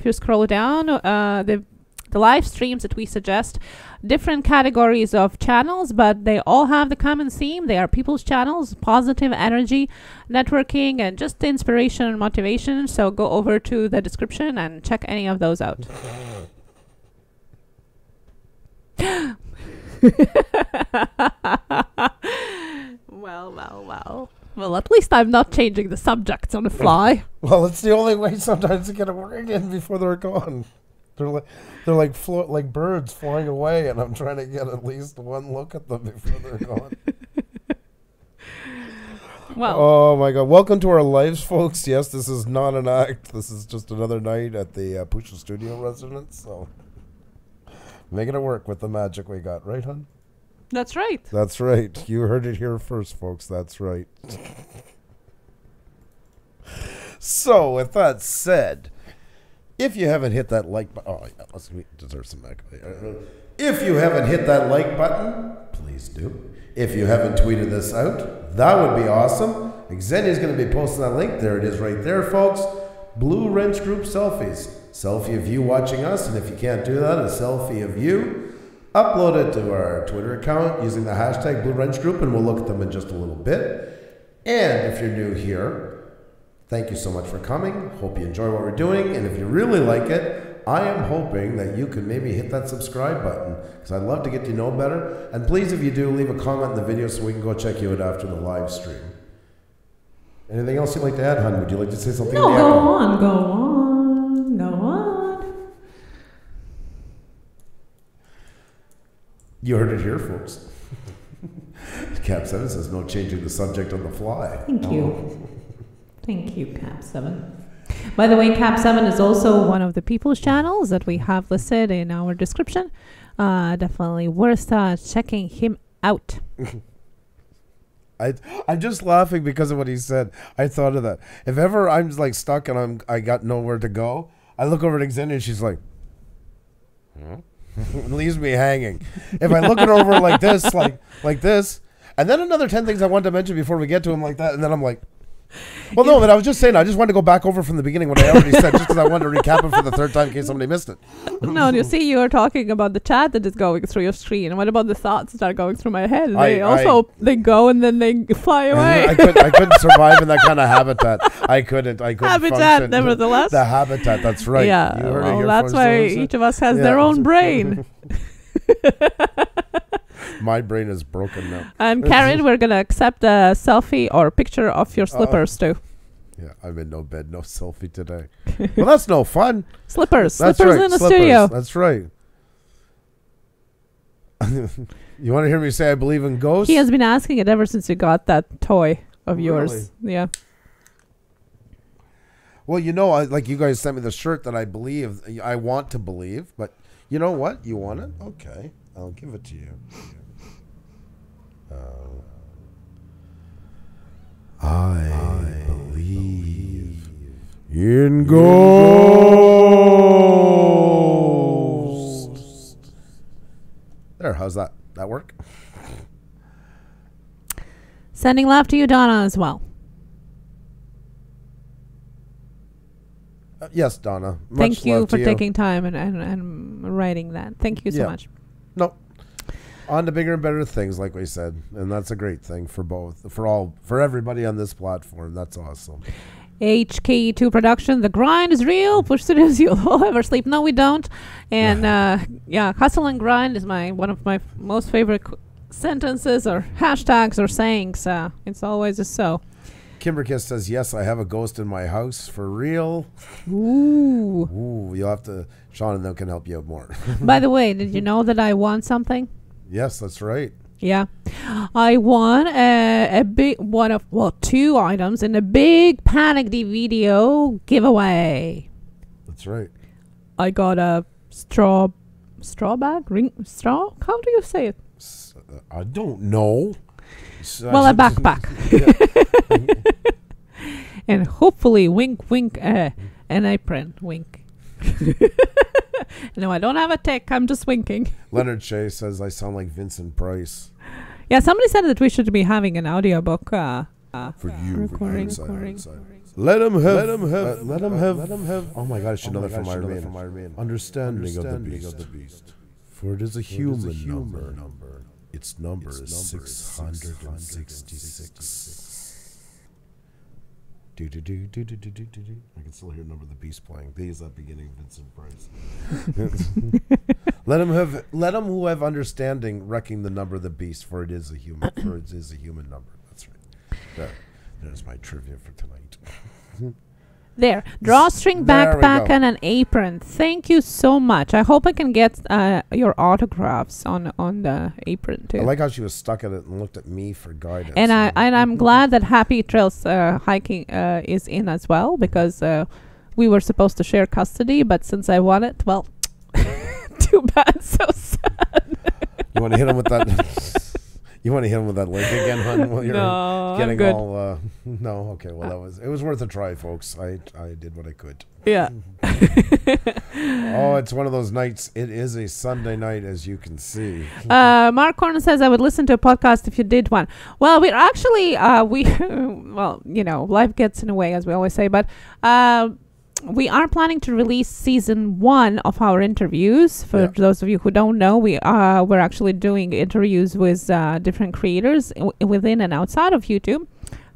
you scroll down, the live streams that we suggest, different categories of channels, but they all have the common theme. They are people's channels, positive energy, networking, and just inspiration and motivation. So go over to the description and check any of those out. Well, at least I'm not changing the subjects on the fly. Well, it's the only way sometimes to get a word in before they're gone. They're like birds flying away, and I'm trying to get at least one look at them before they're gone. Well, oh my God! Welcome to our lives, folks. Yes, this is not an act. This is just another night at the Puša Studio residence. So making it work with the magic we got, right, hon? That's right. That's right. You heard it here first, folks. That's right. So, with that said, if you haven't hit that like button, oh yeah, let's deserve some back. If you haven't hit that like button, please do. If you haven't tweeted this out, that would be awesome. Xenia's going to be posting that link. There it is right there, folks. Blue Wrench Group selfies. Selfie of you watching us, and if you can't do that, a selfie of you. Upload it to our Twitter account using the hashtag Blue Wrench Group, and we'll look at them in just a little bit. And if you're new here, thank you so much for coming. Hope you enjoy what we're doing. And if you really like it, I am hoping that you can maybe hit that subscribe button, because I'd love to get to know better. And please, if you do, leave a comment in the video so we can go check you out after the live stream. Anything else you'd like to add, hon? Would you like to say something? No, go on, go on, go on. You heard it here, folks. Cap 7 says no changing the subject on the fly. Thank you. Thank you, Cap 7. By the way, Cap 7 is also one of the people's channels that we have listed in our description. Definitely worth checking him out. I'm just laughing because of what he said. I thought of that. If ever I'm just like stuck and I got nowhere to go, I look over at Xenia and she's like, leaves me hanging. If I look at her over like this, like this, and then another 10 things I wanted to mention before we get to him like that, and then I'm like, well, no, but I was just saying, I just wanted to go back over from the beginning what I already said, just because I wanted to recap it for the third time in case somebody missed it. No, you see, you are talking about the chat that is going through your screen. What about the thoughts that are going through my head? They go and then they fly away. I couldn't survive in that kind of habitat. I couldn't habitat, function. Nevertheless. The habitat, that's right. Yeah, well, that's why each of us has their own brain. My brain is broken now. And Karen, we're going to accept a selfie or picture of your slippers too. Yeah, I'm in no bed, no selfie today. Well, that's no fun. Slippers That's in right, the slippers. studio. That's right. You want to hear me say I believe in ghosts? He has been asking it ever since you got that toy of yours. Yeah. Well, like you guys sent me the shirt that I believe, I want to believe, but you know what? You want it? Okay, I'll give it to you. I believe in ghosts. There, how's that? That work? Sending love to you, Donna, as well. Yes, Donna. Thank you for taking time and writing that. Thank you so much. No. On to bigger and better things, like we said, and that's a great thing for both, for everybody on this platform. That's awesome. HK2 production. The grind is real. Puša Studios. You'll ever sleep? No, we don't. And hustle and grind is one of my most favorite sentences or hashtags or sayings. It's always a so. Kimberkiss says, yes, I have a ghost in my house for real. Ooh. You'll have to, Sean and them can help you out more. By the way, did you know that I won something? Yes, that's right. Yeah. I won two items in a big Panic D video giveaway. That's right. I got a straw bag? Straw? How do you say it? I don't know. Well, a backpack. And hopefully, wink, wink, an apron, wink. No, I don't have a tick. I'm just winking. Leonard Shea says, I sound like Vincent Price. Yeah, somebody said that we should be having an audiobook for you. Recording. Let him have. Oh my God, I should know that from Iron. Understanding of the beast. For it is a human number. Its number is 666. I can still hear Number of the Beast playing. B is that beginning of Vincent Price. Let him who have understanding reckon the number of the beast, for it is a human. For it is a human number. That's right. There's my trivia for tonight. There, drawstring backpack and an apron. Thank you so much. I hope I can get your autographs on the apron too. I like how she was stuck at it and looked at me for guidance. And I'm glad that Happy Trails hiking is in as well, because we were supposed to share custody, but since I won it, well, too bad. So sad. You want to hit him with that? You want to hit him with that link again, hon? While you're getting all no, okay. Well, it was worth a try, folks. I did what I could. Yeah. Oh, it's one of those nights. It is a Sunday night, as you can see. Mark Corner says, I would listen to a podcast if you did one. Well, we're actually well, life gets in the way, as we always say, but we are planning to release season 1 of our interviews. For those of you who don't know, we're actually doing interviews with different creators within and outside of YouTube.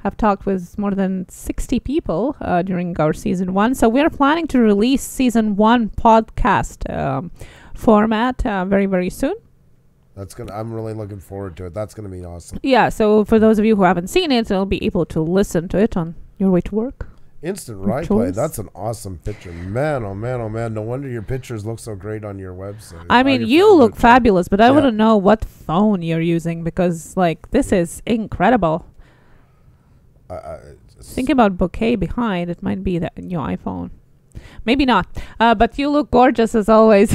I've talked with more than 60 people during our season 1. So we're planning to release season 1 podcast format very, very soon. I'm really looking forward to it. That's gonna be awesome. Yeah, so for those of you who haven't seen it, you'll be able to listen to it on your way to work. Instant replay. That's an awesome picture. Man, oh man, oh man. No wonder your pictures look so great on your website. I mean, you look fabulous, but I wouldn't know what phone you're using because, like, this is incredible. Think about bouquet behind. It might be your iPhone. Maybe not. But you look gorgeous as always.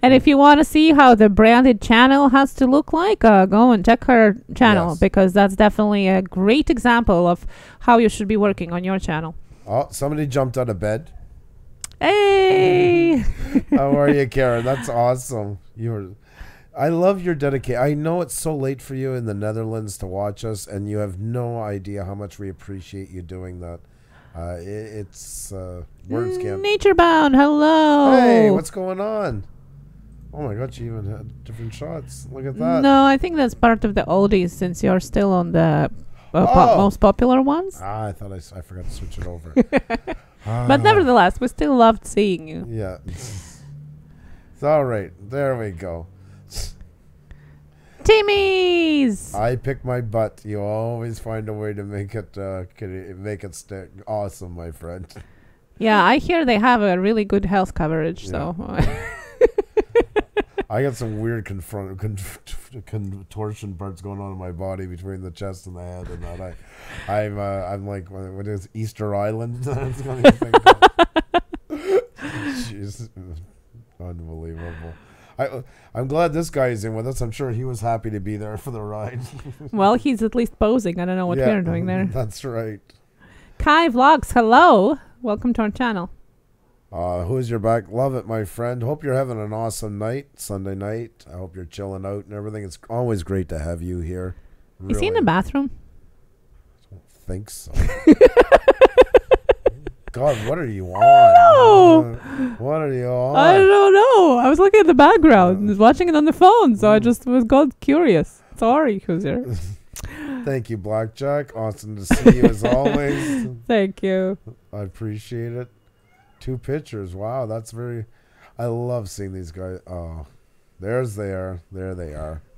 And if you want to see how the branded channel has to look like, go and check her channel because that's definitely a great example of how you should be working on your channel. Oh, somebody jumped out of bed. Hey! How are you, Karen? That's awesome. I love your dedication. I know it's so late for you in the Netherlands to watch us, and you have no idea how much we appreciate you doing that. It's words can't. Nature Bound, hello. Hey, what's going on? Oh my God, you even had different shots. Look at that. No, I think that's part of the oldies since you're still on the most popular ones. I thought I forgot to switch it over. But nevertheless, we still loved seeing you. Yeah. It's all right. There we go. Timmy's. I pick my butt. You always find a way to make it stick. Awesome, my friend. Yeah, I hear they have a really good health coverage. Yeah. So I got some weird contortion parts going on in my body between the chest and the head, and that I'm like, what is Easter Island? Jeez, unbelievable. I'm glad this guy is in with us. I'm sure he was happy to be there for the ride. Well, he's at least posing. I don't know what we're doing there. That's right. Kai Vlogs, hello. Welcome to our channel. Who's your back? Love it, my friend. Hope you're having an awesome night, Sunday night. I hope you're chilling out and everything. It's always great to have you here. Really. Is he in the bathroom? I don't think so. God, what are you on? What are you on? I don't know. I was looking at the background and watching it on the phone, so I just got curious. Sorry, who's here? Thank you, Blackjack. Awesome to see you as always. Thank you. I appreciate it. 2 pictures. Wow, that's very... I love seeing these guys. Oh, there they are.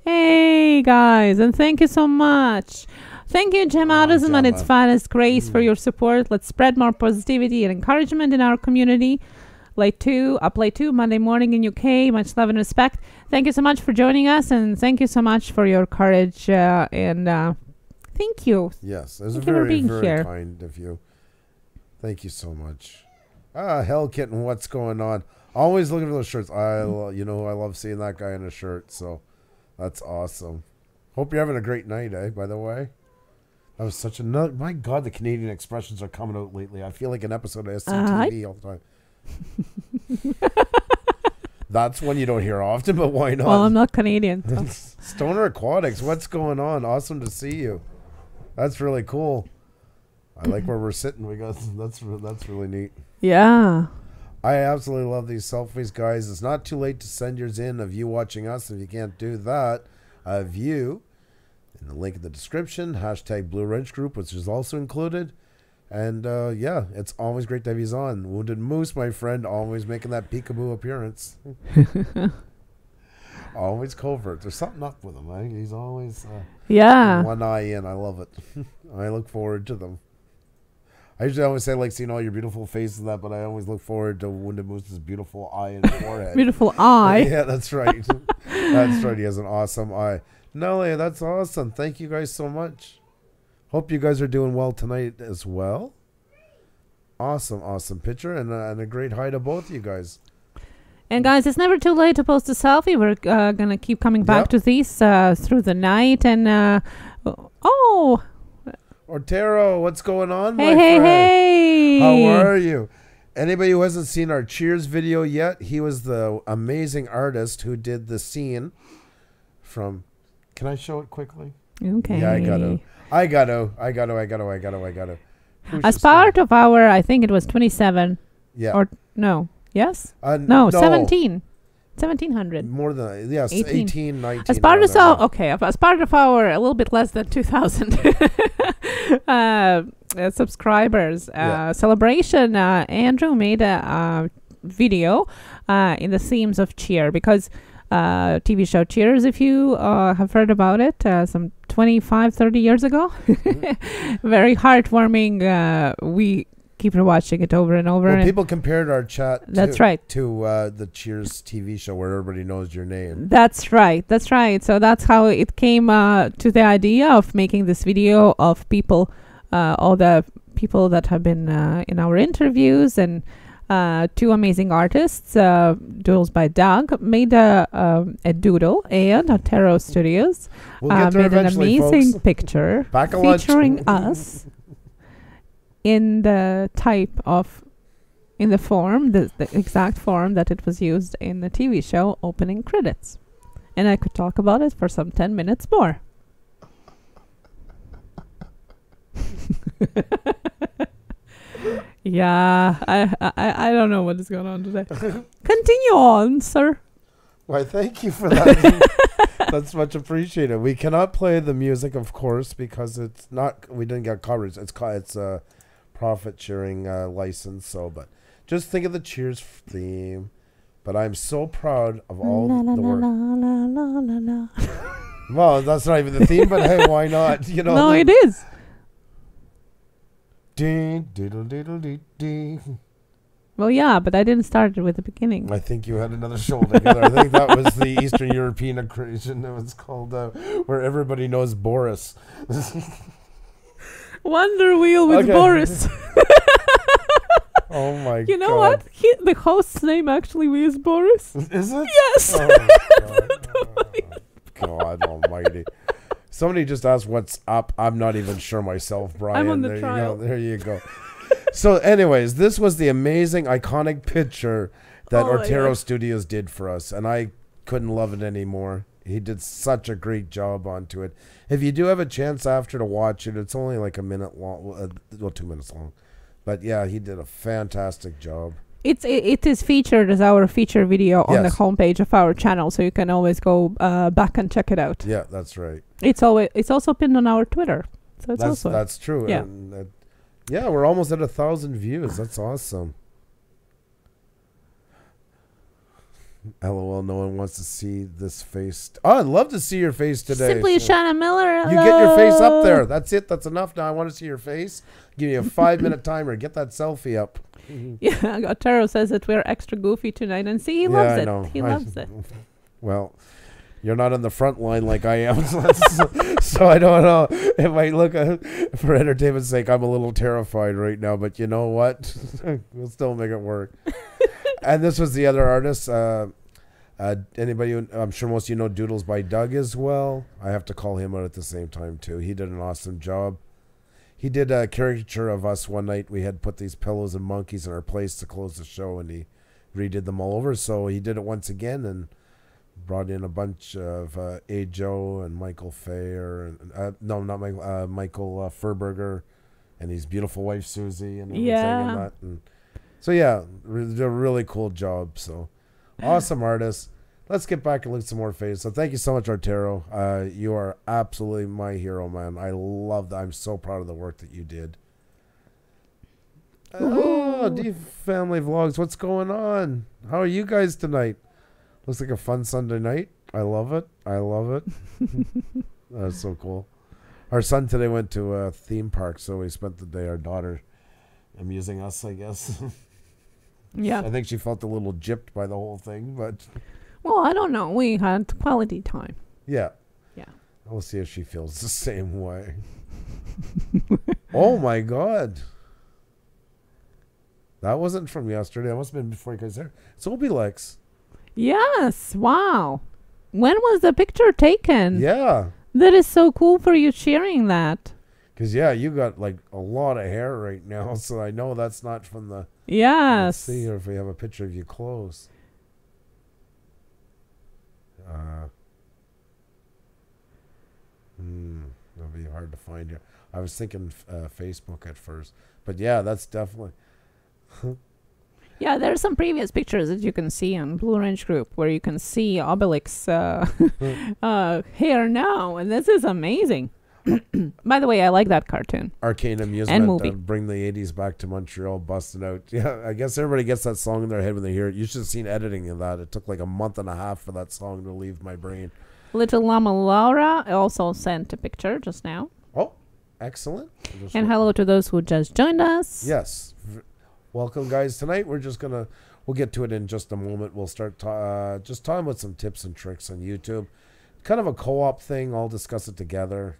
Hey, guys, and thank you so much. Thank you, Gemmatism and its finest grace for your support. Let's spread more positivity and encouragement in our community. Play 2, Monday morning in UK. Much love and respect. Thank you so much for joining us, and thank you so much for your courage. And thank you. Yes, it was very, very kind of you. Thank you so much. Hell Kitten, what's going on? Always looking for those shirts. I love seeing that guy in a shirt, so that's awesome. Hope you're having a great night, by the way. That was such a... My God, the Canadian expressions are coming out lately. I feel like an episode of SCTV all the time. That's one you don't hear often, but why not? Well, I'm not Canadian. So. Stoner Aquatics, what's going on? Awesome to see you. That's really cool. I like where we're sitting. That's really neat. Yeah. I absolutely love these selfies, guys. It's not too late to send yours in of you watching us. If you can't do that, of you, in the link in the description, hashtag Blue Wrench Group, which is also included. And yeah, it's always great to have you on. Wounded Moose, my friend, always making that peekaboo appearance. Always covert. There's something up with him. Eh? He's always one eye in. I love it. I look forward to them. I usually always say, like, seeing all your beautiful faces and that, but I always look forward to Wounded Moose's beautiful eye and forehead. Beautiful eye. Yeah, that's right. That's right. He has an awesome eye. Nelly, that's awesome. Thank you guys so much. Hope you guys are doing well tonight as well. Awesome, awesome picture, and a great hi to both of you guys. And guys, it's never too late to post a selfie. We're going to keep coming back to these through the night. And, Ortero, what's going on, my friend? Hey! How are you? Anybody who hasn't seen our Cheers video yet, he was the amazing artist who did the scene from... Can I show it quickly? Okay. Yeah, I got to. As part of our, I think it was 27. Yeah. Or, no. Yes? No, 17. 1700. More than, yes, 18, 19. As part of as part of our a little bit less than 2,000 subscribers celebration, Andrew made a video in the themes of cheer because TV show Cheers, if you have heard about it, some 25, 30 years ago. Very heartwarming. We keep watching it over and over. Well, and people compared our chat that's right. to the Cheers TV show where everybody knows your name. That's right. That's right. So that's how it came to the idea of making this video of people, all the people that have been in our interviews, and two amazing artists, doodles by Doug, made a doodle, and Puša Studios We'll made an amazing picture featuring us in the form, the exact form that it was used in the TV show opening credits. And I could talk about it for some 10 minutes more. Yeah, I don't know what is going on today. Continue on, sir. Why, thank you for that. That's much appreciated. We cannot play the music, of course, because it's not. We didn't get coverage. It's a profit sharing license. So, but just think of the Cheers theme. But I'm so proud of all the work. Well, that's not even the theme, but hey, why not? You know. No, it is. Ding, diddle, diddle, dee, dee. Well, yeah, but I didn't start it with the beginning. I think you had another show together. I think that was the Eastern European accretion. It was called where everybody knows Boris. Wonder Wheel with Boris. Oh my god. You know what? The host's name actually is Boris. Is it? Yes. Oh God almighty. Somebody just asked what's up. I'm not even sure myself, Brian. I'm on the there trial. You go. There you go. So anyways, this was the amazing, iconic picture that Puša Studios did for us, and I couldn't love it anymore. He did such a great job onto it. If you do have a chance after to watch it, it's only like a minute long, well, 2 minutes long. But yeah, he did a fantastic job. It is featured as our feature video on the homepage of our channel, so you can always go back and check it out. Yeah, that's right. It's also pinned on our Twitter, so that's true. Yeah, and, yeah, we're almost at 1,000 views. That's awesome. LOL, no one wants to see this face. Oh, I'd love to see your face today. Simply Shanna Miller. You get your face up there. That's it. That's enough. Now I want to see your face. Give you a 5-minute timer. Get that selfie up. Yeah, Taro says that we're extra goofy tonight, and see, he loves it. Know. He loves it. Well, you're not on the front line like I am, so I don't know if I look for entertainment's sake. I'm a little terrified right now, but you know what? We'll still make it work. And this was the other artist. Anybody? I'm sure most of you know Doodles by Doug as well. I have to call him out at the same time too. He did an awesome job. He did a caricature of us one night. We had put these pillows and monkeys in our place to close the show, and he redid them all over. So he did it once again and brought in a bunch of A. Joe and Michael Fayer. No, not Michael. Michael Furberger and his beautiful wife Susie and everything. And that. And so yeah, did a really cool job. So awesome artist. Let's get back and look at some more faces. So thank you so much, Artero. You are absolutely my hero, man. I love that. I'm so proud of the work that you did. Oh, D Family Vlogs. What's going on? How are you guys tonight? Looks like a fun Sunday night. I love it. I love it. That's so cool. Our son today went to a theme park, so we spent the day, our daughter, amusing us, I guess. Yeah. I think she felt a little gypped by the whole thing, but... Well, I don't know. We had quality time. Yeah. Yeah. We'll see if she feels the same way. Oh, my God. That wasn't from yesterday. That must have been before you guys there. It's Obilex. Yes. Wow. When was the picture taken? Yeah. That is so cool for you sharing that. Because, yeah, you got, like, a lot of hair right now, so I know that's not from the... Yes. Let's see here if we have a picture of you close. That'll be hard to find here. I was thinking Facebook at first, but yeah, that's definitely. Yeah, there are some previous pictures that you can see on Blue Range Group where you can see Obelix's hair now, and this is amazing. By the way, I like that cartoon. Arcane amusement And movie. bring the 80s back to Montreal, busted out. Yeah, I guess everybody gets that song in their head when they hear it. You should have seen editing of that. It took like a month and a half for that song to leave my brain. Little Llama Laura also sent a picture just now. Oh, excellent. And hello to those who just joined us. Yes. Welcome, guys. Tonight we're just going to, we'll get to it in just a moment. We'll start just talking about some tips and tricks on YouTube. Kind of a co-op thing. I'll discuss it together.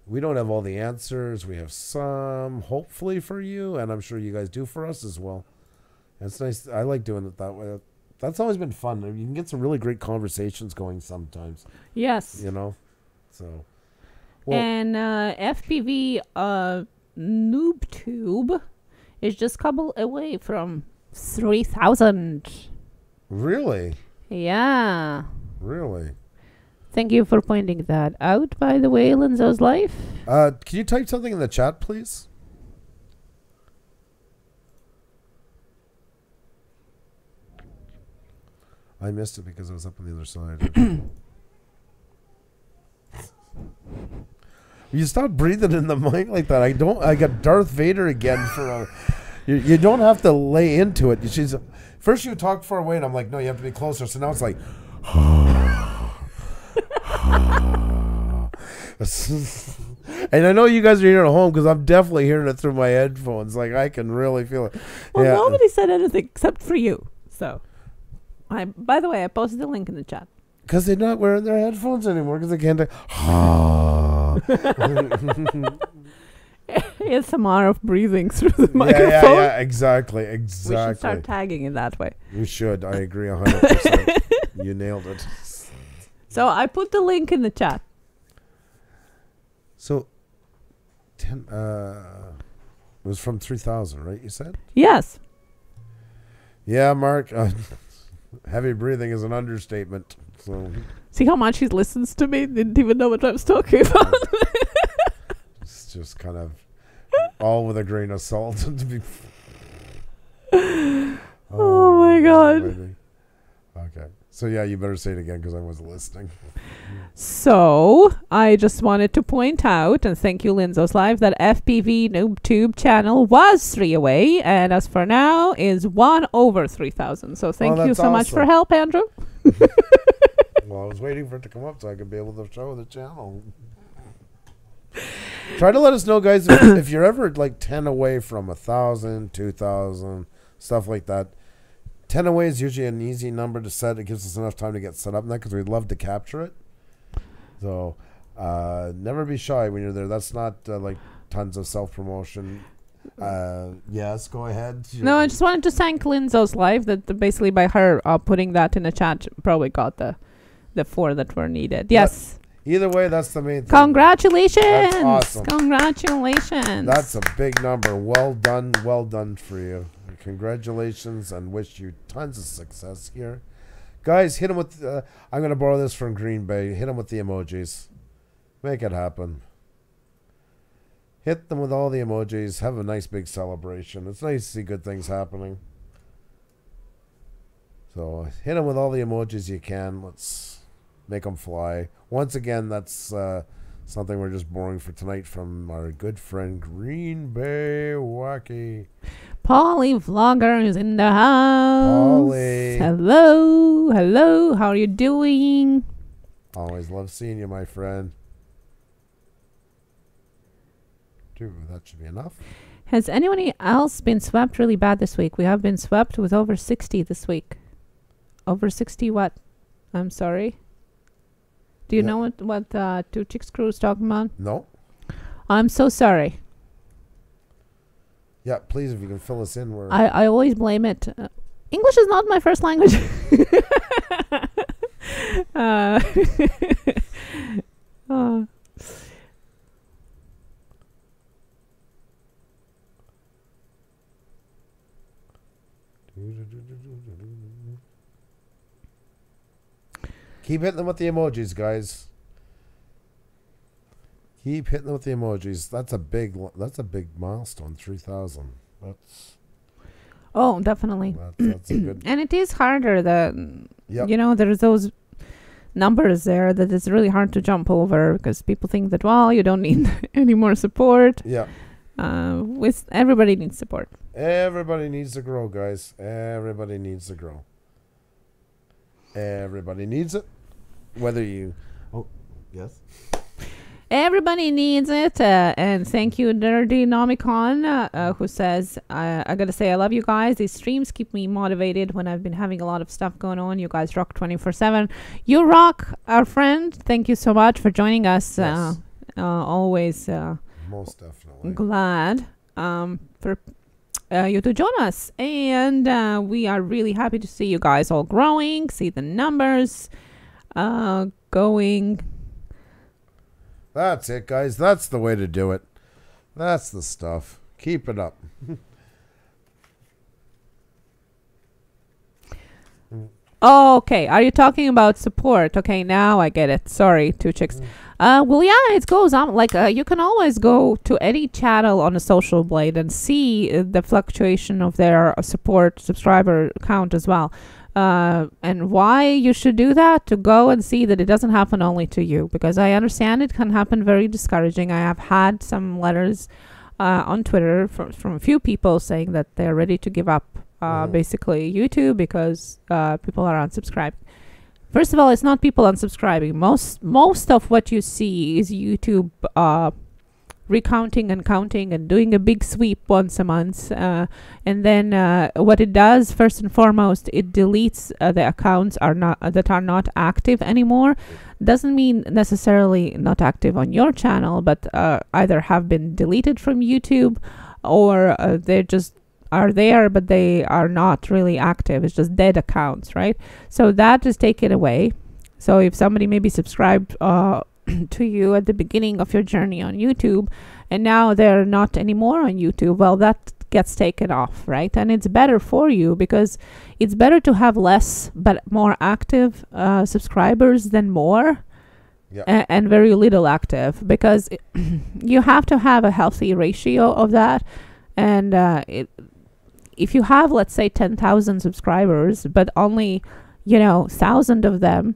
We don't have all the answers. We have some, hopefully, for you, and I'm sure you guys do for us as well. And it's nice. I like doing it that way. That's always been fun. You can get some really great conversations going sometimes. Yes. You know? So. Well, and FPV NoobTube is just a couple away from 3,000. Really? Yeah. Really? Thank you for pointing that out, by the way, Linzo's Life. Can you type something in the chat, please? I missed it because I was up on the other side. You stop breathing in the mic like that. I got Darth Vader again for a... You don't have to lay into it. First you talk far away, and I'm like, no, you have to be closer. So now it's like... And I know you guys are hearing it at home because I'm definitely hearing it through my headphones. Like, I can really feel it. Well, nobody said anything except for you. So, by the way, I posted the link in the chat. Because they're not wearing their headphones anymore because they can't... ASMR of breathing through the microphone. Yeah, exactly. We should start tagging it that way. We should. I agree 100%. You nailed it. So I put the link in the chat. So, it was from 3,000, right? You said? Yes. Yeah, Mark. Heavy breathing is an understatement. So see how much he listens to me? Didn't even know what I was talking about. It's just kind of all with a grain of salt. To be oh my God. Okay. So yeah, you better say it again because I wasn't listening. So I just wanted to point out, and thank you, Linzo's Live, that FPV NoobTube channel was 3 away, and as for now is 1 over 3,000. So thank you so much for help, Andrew. Well, I was waiting for it to come up so I could be able to show the channel. Try to let us know, guys, if you're ever like 10 away from 1,000, 2,000, stuff like that. 10 away is usually an easy number to set. It gives us enough time to get set up in that because we'd love to capture it. So never be shy when you're there. That's not like tons of self-promotion. Yes, go ahead. No, I just wanted to thank Linzo's Live that basically by her putting that in the chat probably got the 4 that were needed. Yes. Either way, that's the main thing. Congratulations. That's awesome. Congratulations. That's a big number. Well done for you. Congratulations and wish you tons of success here. Guys, hit them with... I'm going to borrow this from Green Bay. Hit them with the emojis. Make it happen. Hit them with all the emojis. Have a nice big celebration. It's nice to see good things happening. So hit them with all the emojis you can. Let's make them fly. Once again, that's something we're just borrowing for tonight from our good friend Green Bay Wacky. Polly Vlogger is in the house. Polly. Hello. How are you doing? Always love seeing you, my friend. Dude, that should be enough. Has anyone else been swept really bad this week? We have been swept with over 60 this week. Over 60 what? I'm sorry. Do you know what Two Chicks Crew is talking about? No. I'm so sorry. Yeah, please, if you can fill us in. I always blame it. English is not my first language. Keep hitting them with the emojis, guys. Keep hitting them with the emojis. That's a big milestone. 3,000. Oh, definitely. That's a good. And it is harder. You know, there's numbers there that it's really hard to jump over because people think that, well, you don't need any more support. Yeah. With everybody needs support. Everybody needs to grow, guys. Everybody needs to grow. Everybody needs it. Whether you... Oh, yes? Everybody needs it. And thank you, Dirty Nomicon, who says, I gotta say, I love you guys. These streams keep me motivated when I've been having a lot of stuff going on. You guys rock 24/7. You rock, our friend. Thank you so much for joining us. Yes. Always Most definitely. glad for you to join us. And we are really happy to see you guys all growing, see the numbers going. That's it, guys. That's the way to do it. That's the stuff. Keep it up. Okay, are you talking about support? Okay, now I get it. Sorry, two chicks. Well, yeah, it goes on. Like, you can always go to any channel on a Social Blade and see the fluctuation of their subscriber count as well. And why you should do that, to go and see that it doesn't happen only to you, because I understand it can happen very discouraging. I have had some letters on Twitter from a few people saying that they're ready to give up basically YouTube because people are unsubscribed. First of all, it's not people unsubscribing. Most of what you see is YouTube recounting and counting and doing a big sweep once a month, and then what it does, first and foremost, it deletes the accounts that are not active anymore. Doesn't mean necessarily not active on your channel, but either have been deleted from YouTube, or they just are there but they are not really active. It's just dead accounts, right? So that is taken away. So if somebody maybe subscribed to you at the beginning of your journey on YouTube and now they're not anymore on YouTube, well, that gets taken off, right? And it's better for you, because it's better to have less but more active subscribers than more and very little active, because you have to have a healthy ratio of that. And if you have, let's say, 10,000 subscribers, but only 1,000 of them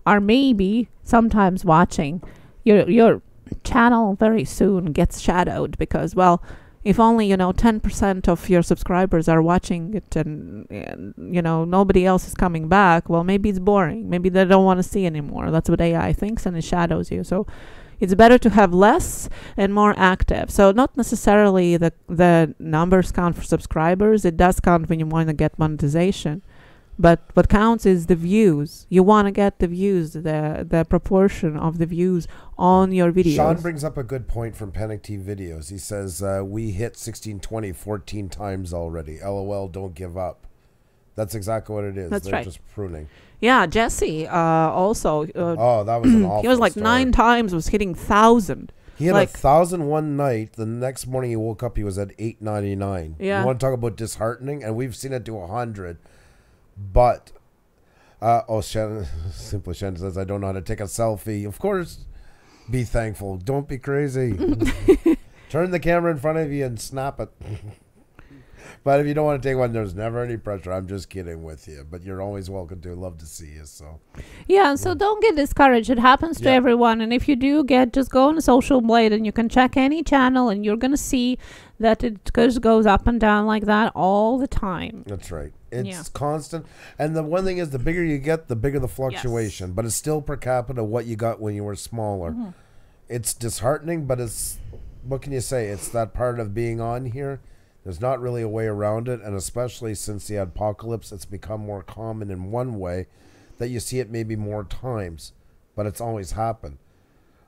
are maybe sometimes watching, your channel very soon gets shadowed, because, well, if only 10% of your subscribers are watching it and nobody else is coming back, well, maybe it's boring, maybe they don't want to see anymore. That's what AI thinks, and it shadows you. So it's better to have less and more active. So not necessarily the numbers count for subscribers. It does count when you want to get monetization. But what counts is the views. You want to get the views, the proportion of the views on your videos. Sean brings up a good point from Panic T Videos. He says, we hit 1620 14 times already. LOL, don't give up. That's exactly what it is. That's They're right. just pruning. Yeah, Jesse also. Oh, that was an awful he was like story. 9 times, was hitting 1,000. He had like 1,000 one night. The next morning he woke up, he was at 899. Yeah. You want to talk about disheartening? And we've seen it to 100. But, Shannon, Simply Shannon says, I don't know how to take a selfie. Of course, be thankful. Don't be crazy. Turn the camera in front of you and snap it. But if you don't want to take one, there's never any pressure. I'm just kidding with you. But you're always welcome to. Love to see you. So yeah, so don't get discouraged. It happens to everyone. And if you do just go on a Social Blade and you can check any channel and you're going to see that it just goes up and down like that all the time. That's right. It's constant. And the one thing is, the bigger you get, the bigger the fluctuation. Yes. But it's still per capita what you got when you were smaller. Mm-hmm. It's disheartening, but it's, what can you say? It's that part of being on here. There's not really a way around it, and especially since the apocalypse, it's become more common in one way that you see it maybe more times, but it's always happened.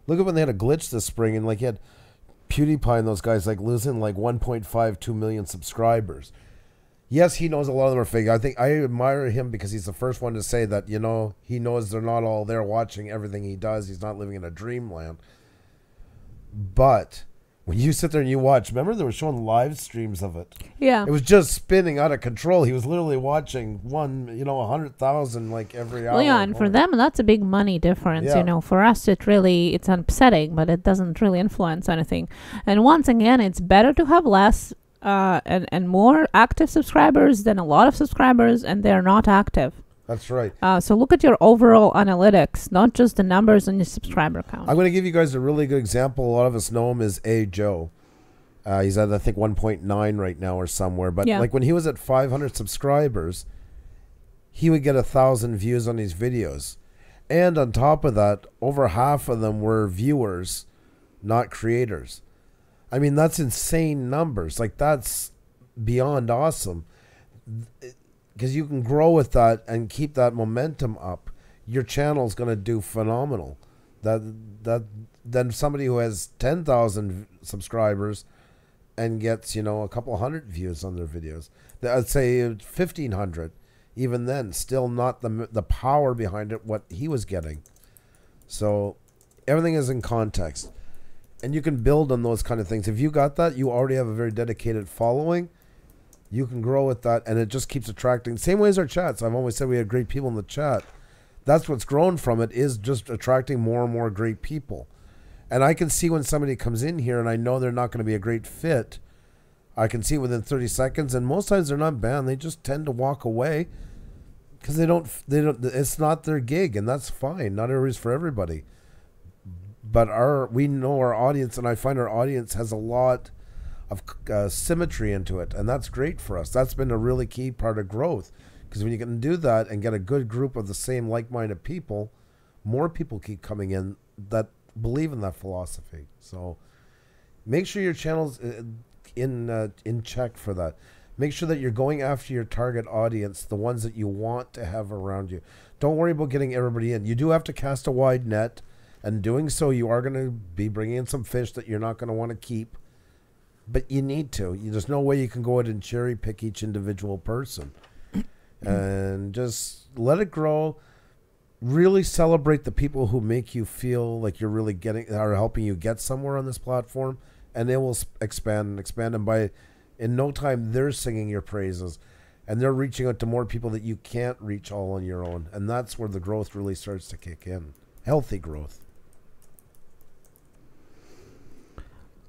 Look at when they had a glitch this spring, and like you had PewDiePie and those guys like losing like 1.52 million subscribers. Yes, he knows a lot of them are fake. I think I admire him because he's the first one to say that, he knows they're not all there watching everything he does. He's not living in a dreamland. But when you sit there and you watch, remember they were showing live streams of it. Yeah. It was just spinning out of control. He was literally watching 100,000 like every hour. Well, yeah, and for them, that's a big money difference. Yeah. For us, it's upsetting, but it doesn't really influence anything. And once again, it's better to have less and more active subscribers than a lot of subscribers, and they're not active. That's right. So look at your overall analytics, not just the numbers on your subscriber count. I'm going to give you guys a really good example. A lot of us know him as A. Joe. He's at, I think, 1.9 right now or somewhere. But like when he was at 500 subscribers, he would get 1,000 views on his videos. And on top of that, over half of them were viewers, not creators. I mean, that's insane numbers. Like, that's beyond awesome. Because you can grow with that and keep that momentum up. Your channel's going to do phenomenal. Then somebody who has 10,000 subscribers and gets, you know, a couple hundred views on their videos. I'd say 1,500. Even then, still not the power behind it, what he was getting. So everything is in context. And you can build on those kind of things. If you got that, you already have a very dedicated following. You can grow with that, and it just keeps attracting. Same way as our chats. I've always said we had great people in the chat. That's what's grown from it, is just attracting more and more great people. And I can see when somebody comes in here and I know they're not going to be a great fit. I can see it within 30 seconds, and most times they're not banned. They just tend to walk away because they don't, it's not their gig, and that's fine. Not everybody's for everybody. But we know our audience, and I find our audience has a lot of symmetry into it, and that's great for us. That's been a really key part of growth, because when you can do that and get a good group of the same like-minded people, more people keep coming in that believe in that philosophy. So make sure your channel's in check for that. Make sure that you're going after your target audience, the ones that you want to have around you. Don't worry about getting everybody in. You do have to cast a wide net, and doing so, you are going to be bringing in some fish that you're not going to want to keep. But you need to. There's no way you can go out and cherry pick each individual person. And just let it grow. Really celebrate the people who make you feel like you're really are helping you get somewhere on this platform. And they will expand and expand. And in no time, they're singing your praises. And they're reaching out to more people that you can't reach all on your own. And that's where the growth really starts to kick in. Healthy growth.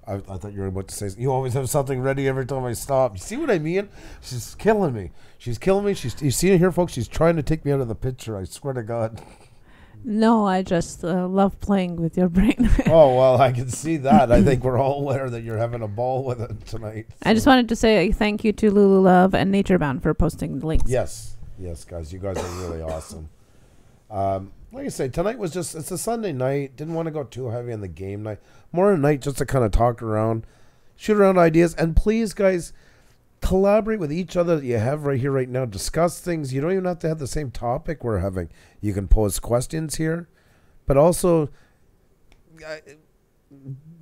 I thought you were about to say, you always have something ready every time I stop. You see what I mean? She's killing me. She's killing me. You see it here, folks? She's trying to take me out of the picture. I swear to God. No, I just love playing with your brain. Oh, well, I can see that. I think we're all aware that you're having a ball with it tonight. So. I just wanted to say thank you to Lulu Love and Naturebound for posting the links. Yes. Yes, guys. You guys are really awesome. Like I say, tonight was it's a Sunday night. Didn't want to go too heavy on the game night. More a night just to kind of talk around, shoot around ideas. And please, guys, collaborate with each other that you have right here, right now. Discuss things. You don't even have to have the same topic we're having. You can pose questions here. But also,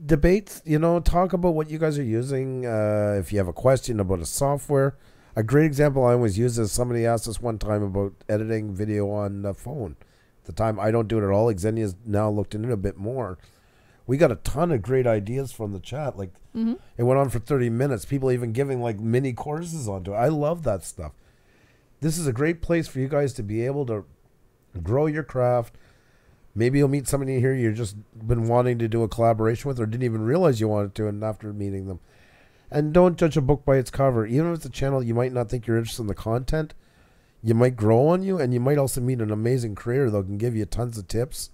debates, talk about what you guys are using. If you have a question about a software. A great example I always use is somebody asked us one time about editing video on the phone. At the time, I don't do it at all. Xenia's now looked into it a bit more. We got a ton of great ideas from the chat. Like, It went on for 30 minutes. People even giving like mini courses onto it. I love that stuff. This is a great place for you guys to be able to grow your craft. Maybe you'll meet somebody here you've just been wanting to do a collaboration with or didn't even realize you wanted to, and after meeting them. And don't judge a book by its cover. Even if it's a channel you might not think you're interested in the content, you might grow on you, and you might also meet an amazing creator that can give you tons of tips.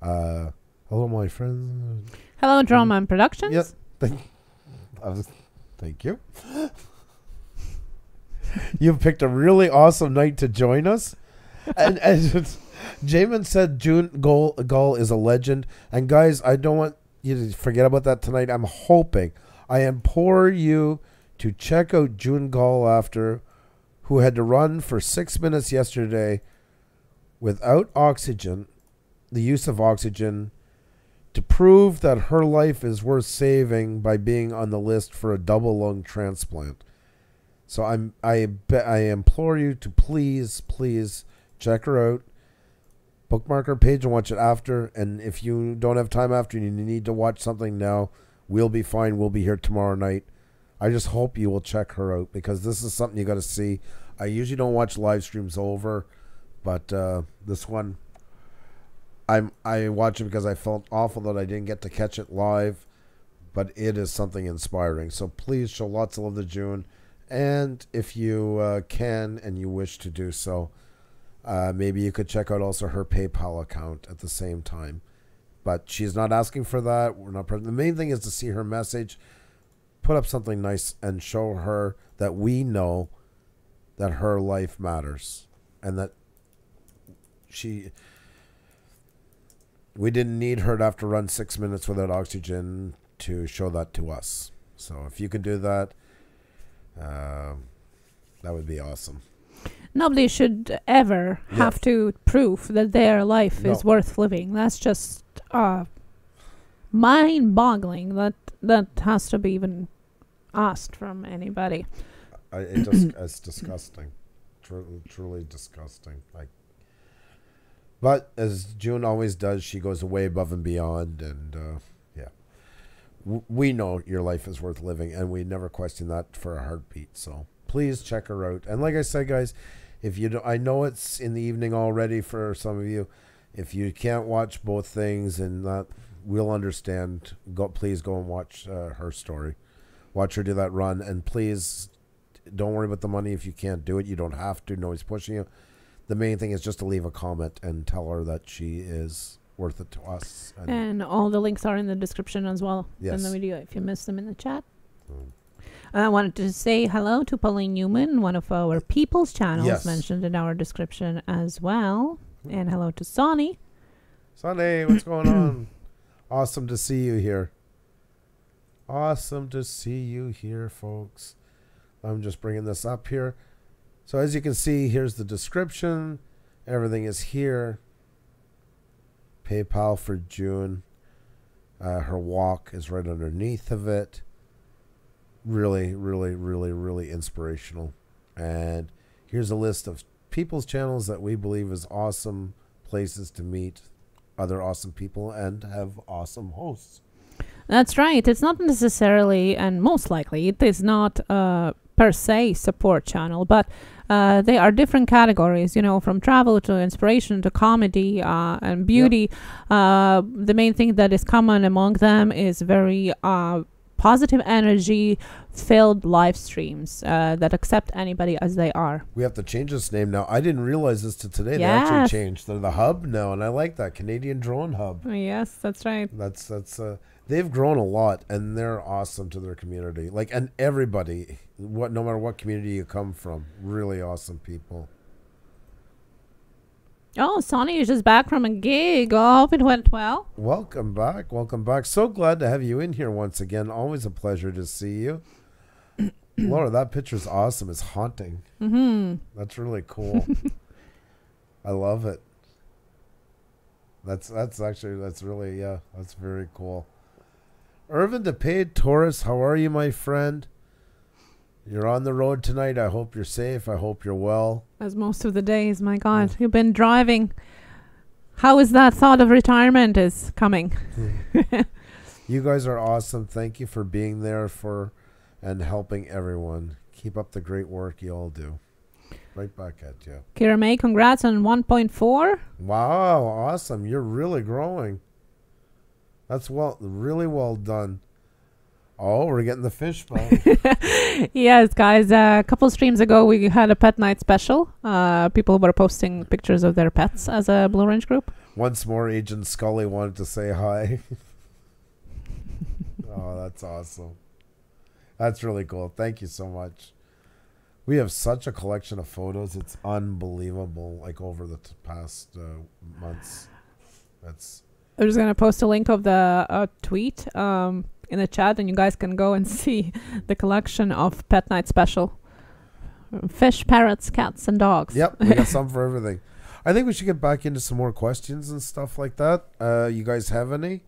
Hello, my friends. Hello, Drama and Productions. Yes. Thank you. You've picked a really awesome night to join us. And Jamin said June Gaul is a legend. And guys, I don't want you to forget about that tonight. I'm hoping, I implore you to check out June Gaul who had to run for 6 minutes yesterday without oxygen, the use of oxygen, to prove that her life is worth saving by being on the list for a double lung transplant. So I implore you to please check her out. Bookmark her page and watch it after. And if you don't have time after and you need to watch something now, we'll be fine. We'll be here tomorrow night. I just hope you will check her out, because this is something you got to see. I usually don't watch live streams over, but this one, I watch it because I felt awful that I didn't get to catch it live, but it is something inspiring. So please show lots of love to June, and if you can and you wish to do so, Maybe you could check out also her PayPal account at the same time. But she's not asking for that. We're not. The main thing is to see her message, put up something nice, and show her that we know that her life matters, and that we didn't need her to have to run 6 minutes without oxygen to show that to us. So if you could do that, that would be awesome. Nobody should ever have to prove that their life is worth living. That's just mind-boggling. That has to be even asked from anybody. It's disgusting. Truly disgusting. But as June always does, she goes way above and beyond, and we know your life is worth living, and we never question that for a heartbeat. So please check her out. And like I said, guys, if you don't, I know it's in the evening already for some of you. If you can't watch both things, and that, we'll understand. Please go and watch her story. Watch her do that run, and please don't worry about the money if you can't do it. You don't have to. Nobody's pushing you. The main thing is just to leave a comment and tell her that she is worth it to us. And all the links are in the description as well. Yes. In the video if you missed them in the chat. I wanted to say hello to Pauline Newman, one of our people's channels mentioned in our description as well. And hello to Sonny. Sonny, what's going on? Awesome to see you here. Awesome to see you here, folks. I'm just bringing this up here. So as you can see, here's the description. Everything is here. PayPal for June. Her walk is right underneath of it. Really, really, really, really inspirational. And here's a list of people's channels that we believe is awesome places to meet other awesome people and have awesome hosts. That's right. It's not necessarily, and most likely, it is not per se support channel, but they are different categories, you know, from travel to inspiration to comedy and beauty. The main thing that is common among them is very positive energy filled live streams that accept anybody as they are. We have to change this name now. I didn't realize this till today. They actually changed. They're the hub now, and I like that. Canadian Drone Hub. Yes, that's right. That's they've grown a lot, and they're awesome to their community. Like, and everybody, no matter what community you come from, really awesome people. Oh, Sonny is just back from a gig. I hope it went well. Welcome back. Welcome back. So glad to have you in here once again. Always a pleasure to see you. Laura, that picture's awesome. It's haunting. That's really cool. I love it. That's really, that's very cool. Irvin DePaid Taurus, how are you, my friend? You're on the road tonight. I hope you're safe. I hope you're well. As most of the days, my God. You've been driving. How is that thought of retirement is coming? You guys are awesome. Thank you for being there and helping everyone. Keep up the great work you all do. Right back at you. Kira May, congrats on 1.4. Wow, awesome. You're really growing. That's really well done. Oh, we're getting the fish bone. Yes, guys. A couple streams ago, we had a pet night special. People were posting pictures of their pets as a Blue Range group. Once more, Agent Scully wanted to say hi. Oh, that's awesome. That's really cool. Thank you so much. We have such a collection of photos. It's unbelievable, like over the past months. I'm just going to post a link of the tweet in the chat, and you guys can go and see the collection of Pet Night Special. Fish, parrots, cats, and dogs. Yep, we got some for everything. I think we should get back into some more questions and stuff like that. You guys have any?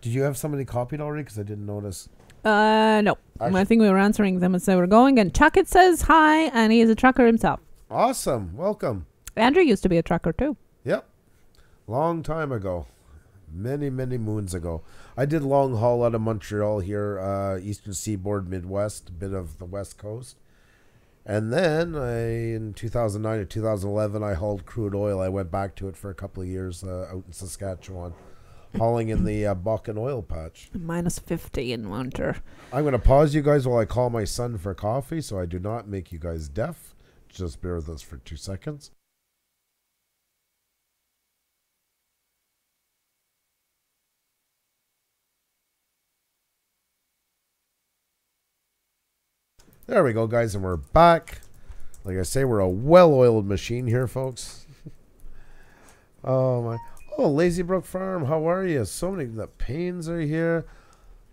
Did you have somebody copied already? Because I didn't notice. No. I think we were answering them as they were going. And Chuckett says hi, and he is a trucker himself. Awesome. Welcome. Andrew used to be a trucker, too. Yep. Long time ago. Many, many moons ago. I did long haul out of Montreal here, Eastern Seaboard, Midwest, a bit of the West Coast. And then in 2009 or 2011, I hauled crude oil. I went back to it for a couple of years out in Saskatchewan, hauling in the Bakken oil patch. Minus 50 in winter. I'm going to pause you guys while I call my son for coffee so I do not make you guys deaf. Just bear with us for 2 seconds. There we go, guys, and we're back. Like I say, we're a well-oiled machine here, folks. Oh my! Oh, Lazy Brook Farm, how are you? So many the pains are here.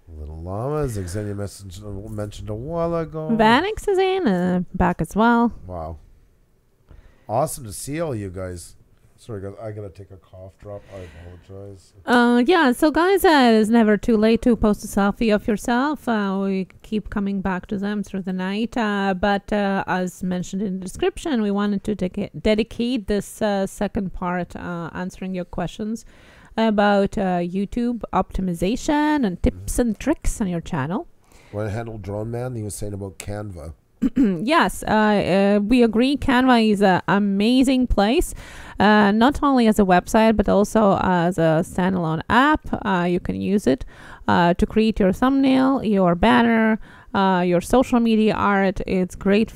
Little llamas, Xenia mentioned a while ago. Vanix is in, back as well. Wow! Awesome to see all you guys. Sorry, guys, I gotta take a cough drop. I apologize. Yeah, so guys, it is never too late to post a selfie of yourself. We keep coming back to them through the night. But as mentioned in the description, we wanted to dedicate this second part answering your questions about YouTube optimization and tips and tricks on your channel. When I handled Drone Man, he was saying about Canva. Yes, we agree. Canva is an amazing place, not only as a website, but also as a standalone app. You can use it to create your thumbnail, your banner, your social media art. It's great,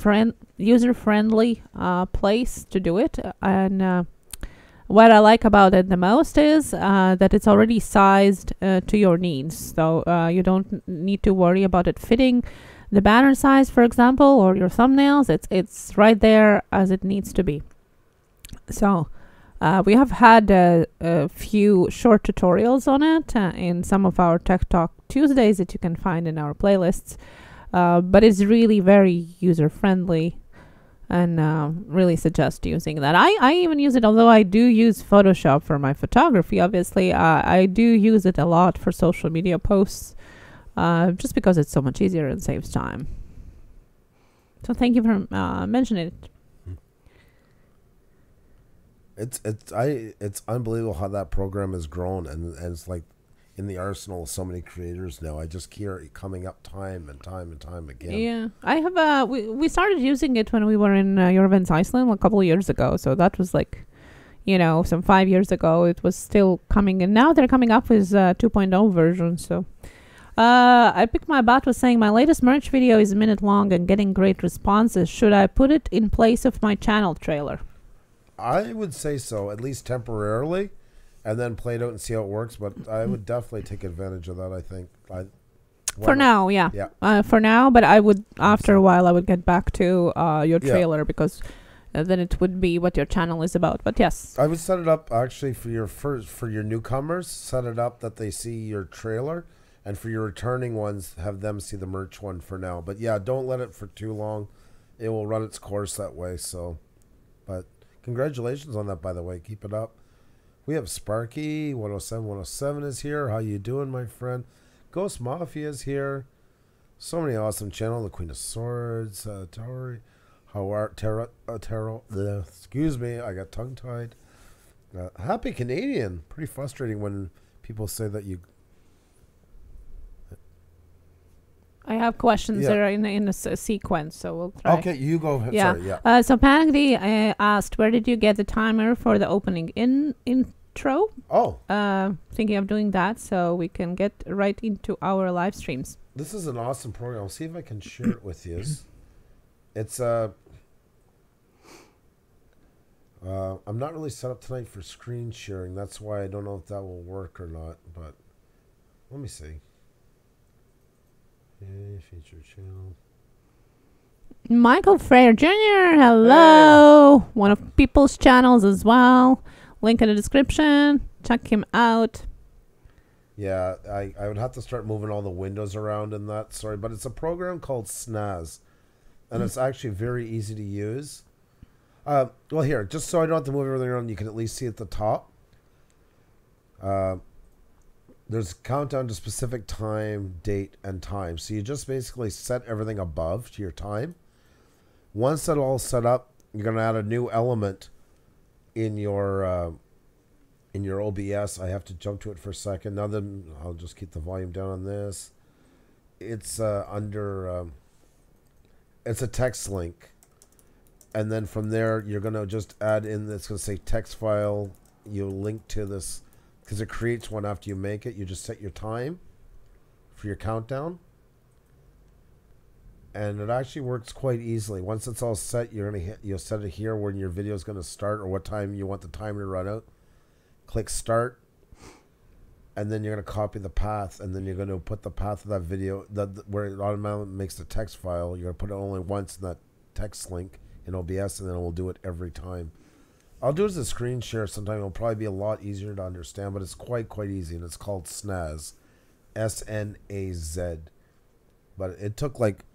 user-friendly place to do it. And what I like about it the most is that it's already sized to your needs. So you don't need to worry about it fitting the banner size, for example, or your thumbnails. It's right there as it needs to be. So we have had a few short tutorials on it in some of our Tech Talk Tuesdays that you can find in our playlists. But it's really very user friendly, and really suggest using that. I even use it, although I do use Photoshop for my photography. Obviously, I do use it a lot for social media posts. Just because it's so much easier and saves time. So thank you for mentioning it. It's unbelievable how that program has grown, and it's like in the arsenal of so many creators now. I just hear it coming up time and time again. Yeah, I have. We started using it when we were in Eurovents Iceland a couple of years ago. So that was like, some 5 years ago. It was still coming, and now they're coming up with 2.0 version. So. I picked my bot was saying my latest merch video is a minute long and getting great responses. Should I put it in place of my channel trailer? I would say so, at least temporarily, and then play it out and see how it works. But I would definitely take advantage of that. I think. For now, yeah. For now, but I would after a while I would get back to your trailer because then it would be what your channel is about. But yes, I would set it up actually for your newcomers. Set it up that they see your trailer. And for your returning ones, have them see the merch one for now. But yeah, don't let it for too long. It will run its course that way. So, but congratulations on that, by the way. Keep it up. We have Sparky 107 is here. How you doing, my friend? Ghost Mafia is here. So many awesome channels. The Queen of Swords, Tori, Tarot. Excuse me, I got tongue tied. Happy Canadian. Pretty frustrating when people say that you. I have questions that are in a sequence, so we'll try. Okay, you go ahead. Yeah. Sorry, yeah. So Panic D asked, where did you get the timer for the opening intro? Oh. Thinking of doing that so we can get right into our live streams. This is an awesome program. I'll see if I can share it with you. It's I'm not really set up tonight for screen sharing. That's why I don't know if that will work or not, but let me see. Feature channel. Michael Freyer Jr. Hello. Hey. One of people's channels as well. Link in the description. Check him out. Yeah, I would have to start moving all the windows around in that. Sorry, but it's a program called Snaz, and it's actually very easy to use. Well, here, just so I don't have to move everything around, you can at least see at the top. There's a countdown to specific time, date, and time. So you just basically set everything above to your time. Once that's all set up, you're going to add a new element in your OBS. I have to jump to it for a second. Now then, I'll just keep the volume down on this. It's under... it's a text link. And then from there, you're going to just add in... It's going to say text file. You link to this... Because it creates one after you make it. You just set your time for your countdown. And it actually works quite easily. Once it's all set, you'll set it here when your video is going to start or what time you want the timer to run out. Click start. and then you're going to copy the path, and then you're going to put the path of that video where it automatically makes the text file. You're going to put it only once in that text link in OBS, and then it will do it every time. I'll do it as a screen share sometime. It'll probably be a lot easier to understand, but it's quite easy, and it's called Snaz, SNAZ. But it took like,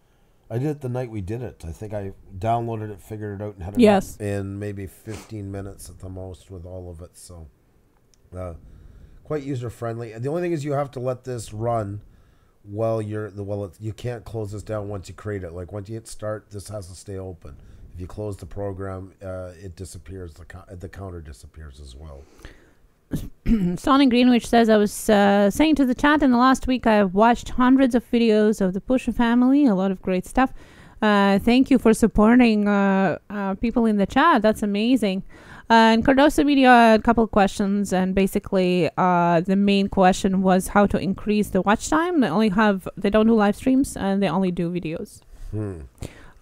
I did it the night we did it. I think I downloaded it, figured it out, and had it up in maybe 15 minutes at the most with all of it. So, quite user friendly. The only thing is you have to let this run while you can't close this down once you create it. Like once you hit start, this has to stay open. If you close the program, it disappears. The counter disappears as well. Sonic Greenwich says, I was saying to the chat in the last week, I have watched hundreds of videos of the Puša family, a lot of great stuff. Thank you for supporting people in the chat. That's amazing. And Cardoso Media had a couple of questions, and basically the main question was how to increase the watch time. They don't do live streams, and they only do videos.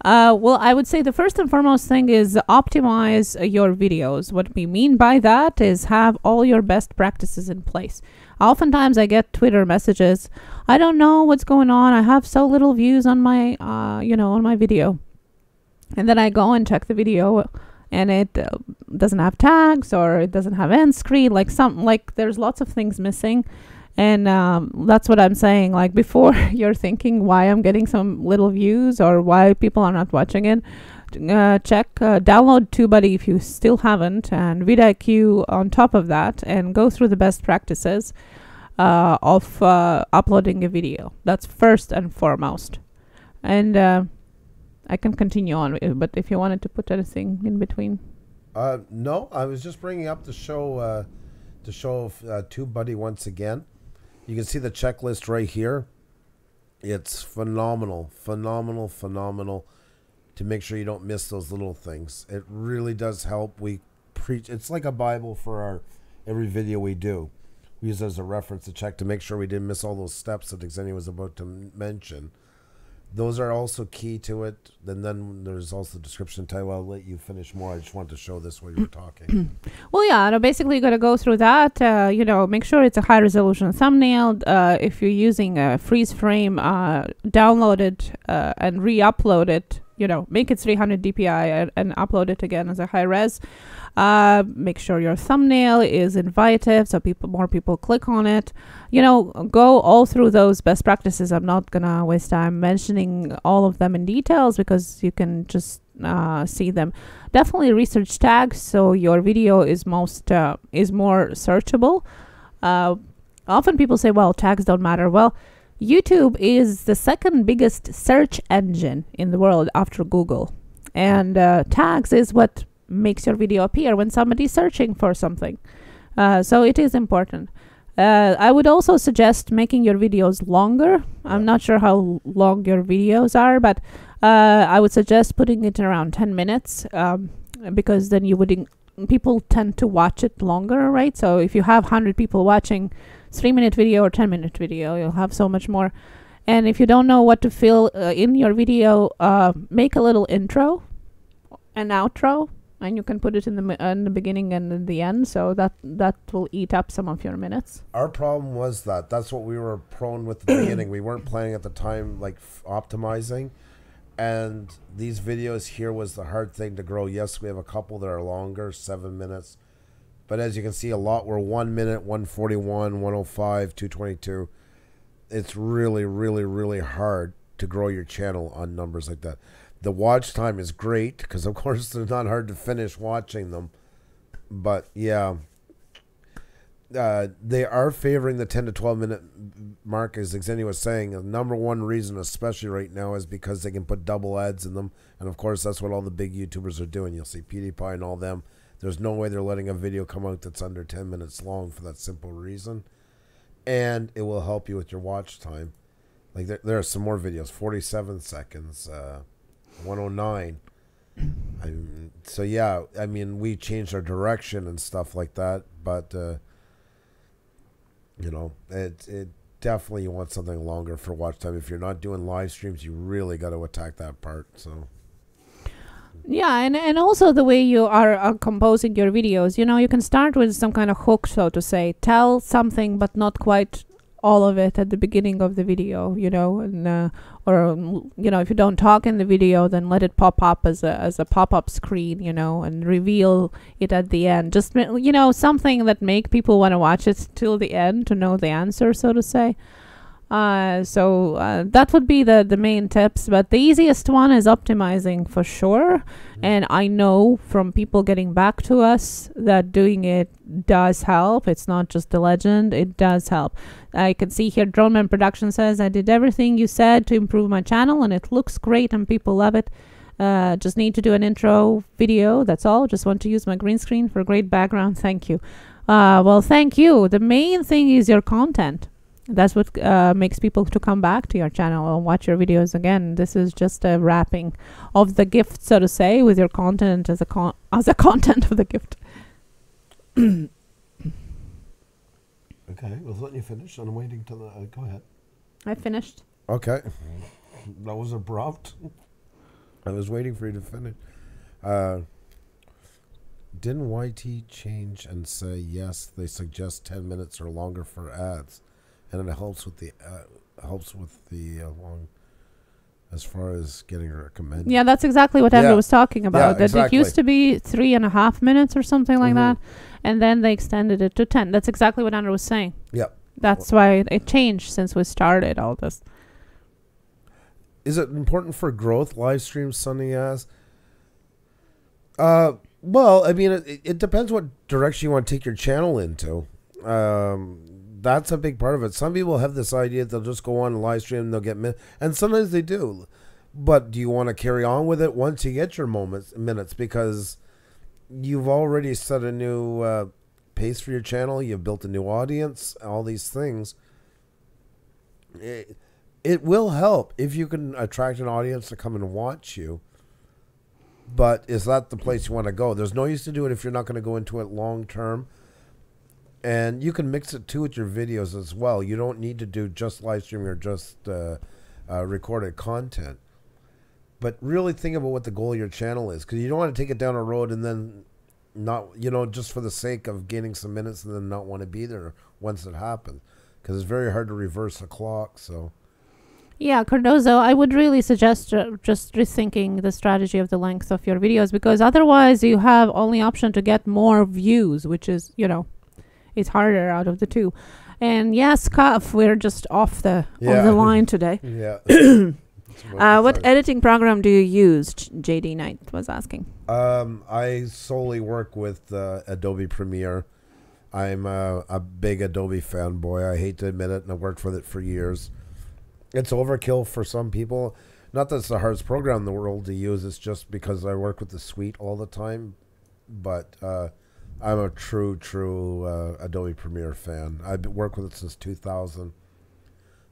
Well, I would say the first and foremost thing is optimize your videos. What we mean by that is have all your best practices in place. Oftentimes I get Twitter messages, I don't know what's going on. I have so little views on my, on my video. And then I go and check the video, and it doesn't have tags, or it doesn't have end screen, there's lots of things missing. And that's what I'm saying. Like, before you're thinking why I'm getting some little views or why people are not watching it, download TubeBuddy if you still haven't, and vidIQ on top of that, and go through the best practices of uploading a video. That's first and foremost. And I can continue on, but if you wanted to put anything in between. No, I was just bringing up the show TubeBuddy once again. You can see the checklist right here. It's phenomenal to make sure you don't miss those little things. It really does help. We preach. It's like a Bible for every video we do. We use it as a reference to check to make sure we didn't miss all those steps that Xenia was about to mention. Those are also key to it. And then there's also the description title. I'll let you finish more. I just wanted to show this while you were talking. Well, yeah, no, basically you got to go through that. Make sure it's a high resolution thumbnail. If you're using a freeze frame, download it and re-upload it. Make it 300 dpi and upload it again as a high res. Make sure your thumbnail is invitive so more people click on it. Go all through those best practices. I'm not gonna waste time mentioning all of them in details because you can just see them. Definitely research tags so your video is more searchable. Often people say, well, tags don't matter. Well, YouTube is the second biggest search engine in the world after Google, and tags is what makes your video appear when somebody's searching for something. So it is important. I would also suggest making your videos longer. I'm not sure how long your videos are, but I would suggest putting it around 10 minutes because then people tend to watch it longer, right? So if you have 100 people watching 3-minute video or 10-minute video, you'll have so much more. And if you don't know what to fill in your video, make a little intro and outro, and you can put it in the beginning and in the end, so that will eat up some of your minutes. Our problem was that's what we were prone with at the beginning. We weren't planning at the time, like optimizing, and these videos here was the hard thing to grow. Yes, we have a couple that are longer, 7 minutes, but as you can see, a lot were 1 minute, 141, 105, 222. It's really, really, really hard to grow your channel on numbers like that. The watch time is great because, of course, they're not hard to finish watching them. But, yeah, they are favoring the 10 to 12 minute mark, as Xenia was saying. The number one reason, especially right now, is because they can put double ads in them. And, of course, that's what all the big YouTubers are doing. You'll see PewDiePie and all them. There's no way they're letting a video come out that's under 10 minutes long for that simple reason. And it will help you with your watch time. Like, there are some more videos, 47 seconds, 109. So yeah, I mean, we changed our direction and stuff like that, but it definitely, you want something longer for watch time. If you're not doing live streams, you really got to attack that part. So Yeah, and also the way you are composing your videos. You can start with some kind of hook, so to say. Tell something, but not quite all of it at the beginning of the video, and if you don't talk in the video, then let it pop up as a pop-up screen, and reveal it at the end. Just, something that make people want to watch it till the end to know the answer, so to say. So that would be the main tips, but the easiest one is optimizing for sure. And I know from people getting back to us that doing it does help. It's not just a legend, it does help. I can see here Drone Man Production says, I did everything you said to improve my channel and it looks great and people love it. Just need to do an intro video, that's all. Just want to use my green screen for a great background. Thank you. Well, thank you. The main thing is your content. That's what makes people to come back to your channel and watch your videos again. This is just a wrapping of the gift, so to say, with your content as a content of the gift. Okay, we'll let you finish. I'm waiting till go ahead. I finished. Okay, that was abrupt. I was waiting for you to finish. Didn't YT change and say yes? They suggest 10 minutes or longer for ads. And it helps with the long, as far as getting recommended. Yeah, that's exactly what Andrew was talking about. Yeah, that exactly. It used to be 3.5 minutes or something like that, and then they extended it to 10. That's exactly what Andrew was saying. Yeah, that's why it changed since we started all this. Is it important for growth? Live streams, Sunny asks. Well, I mean, it depends what direction you want to take your channel into. That's a big part of it. Some people have this idea they'll just go on and live stream and they'll get and sometimes they do. But do you want to carry on with it once you get your minutes? Because you've already set a new pace for your channel. You've built a new audience. All these things. It will help if you can attract an audience to come and watch you. But is that the place you want to go? There's no use to do it if you're not going to go into it long term. And you can mix it too with your videos as well. You don't need to do just live streaming or just recorded content. But really think about what the goal of your channel is, because you don't want to take it down a road and then not, just for the sake of gaining some minutes and then not want to be there once it happens, because it's very hard to reverse the clock. So. Yeah, Cardozo, I would really suggest just rethinking the strategy of the length of your videos, because otherwise you have only option to get more views, which is, it's harder out of the two. And yes, Cuff, we're just off the line today. Yeah. What editing program do you use? JD Knight was asking. I solely work with Adobe Premiere. I'm a big Adobe fanboy. I hate to admit it, and I've worked with it for years. It's overkill for some people. Not that it's the hardest program in the world to use. It's just because I work with the suite all the time. But I'm a true Adobe Premiere fan. I've worked with it since 2000.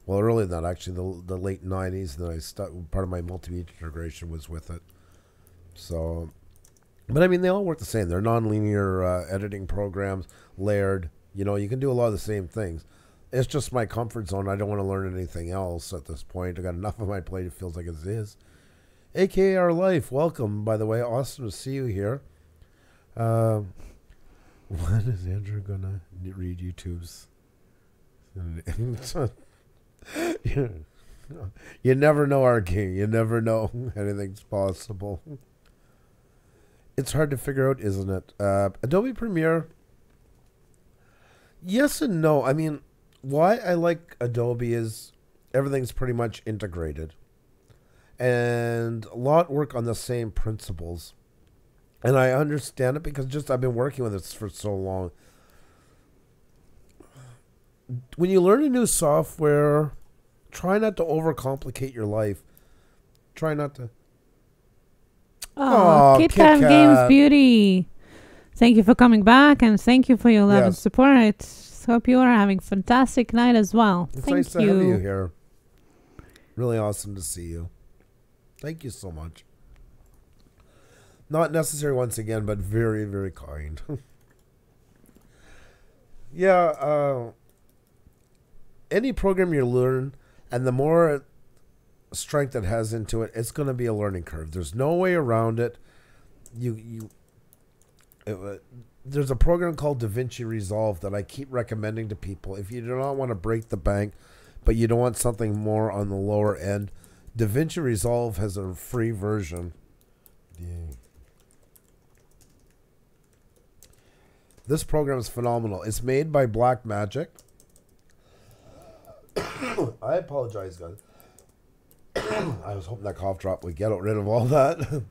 Well, earlier than that, actually, the late 90s. And then part of my multimedia integration was with it. So, but I mean, they all work the same. They're non-linear editing programs, layered. You can do a lot of the same things. It's just my comfort zone. I don't want to learn anything else at this point. I got enough on my plate. It feels like it is. AKA Our Life, welcome, by the way. Awesome to see you here. When is Andrew gonna read YouTube's? You never know, our king. You never know. Anything's possible. It's hard to figure out, isn't it? Adobe Premiere. Yes and no. I mean, why I like Adobe is everything's pretty much integrated, and a lot work on the same principles. And I understand it because I've been working with this for so long. When you learn a new software, try not to overcomplicate your life. Try not to. Oh, Kit Kat Games Beauty. Thank you for coming back, and thank you for your love and support. I hope you are having a fantastic night as well. It's nice to have you here. Really awesome to see you. Thank you so much. Not necessary once again, but very, very kind. Yeah, any program you learn, and the more strength it has into it, it's going to be a learning curve. There's no way around it. there's a program called DaVinci Resolve that I keep recommending to people. If you do not want to break the bank, but you don't want something more on the lower end, DaVinci Resolve has a free version. Yeah. This program is phenomenal. It's made by Blackmagic. I apologize, guys. I was hoping that cough drop would get rid of all that.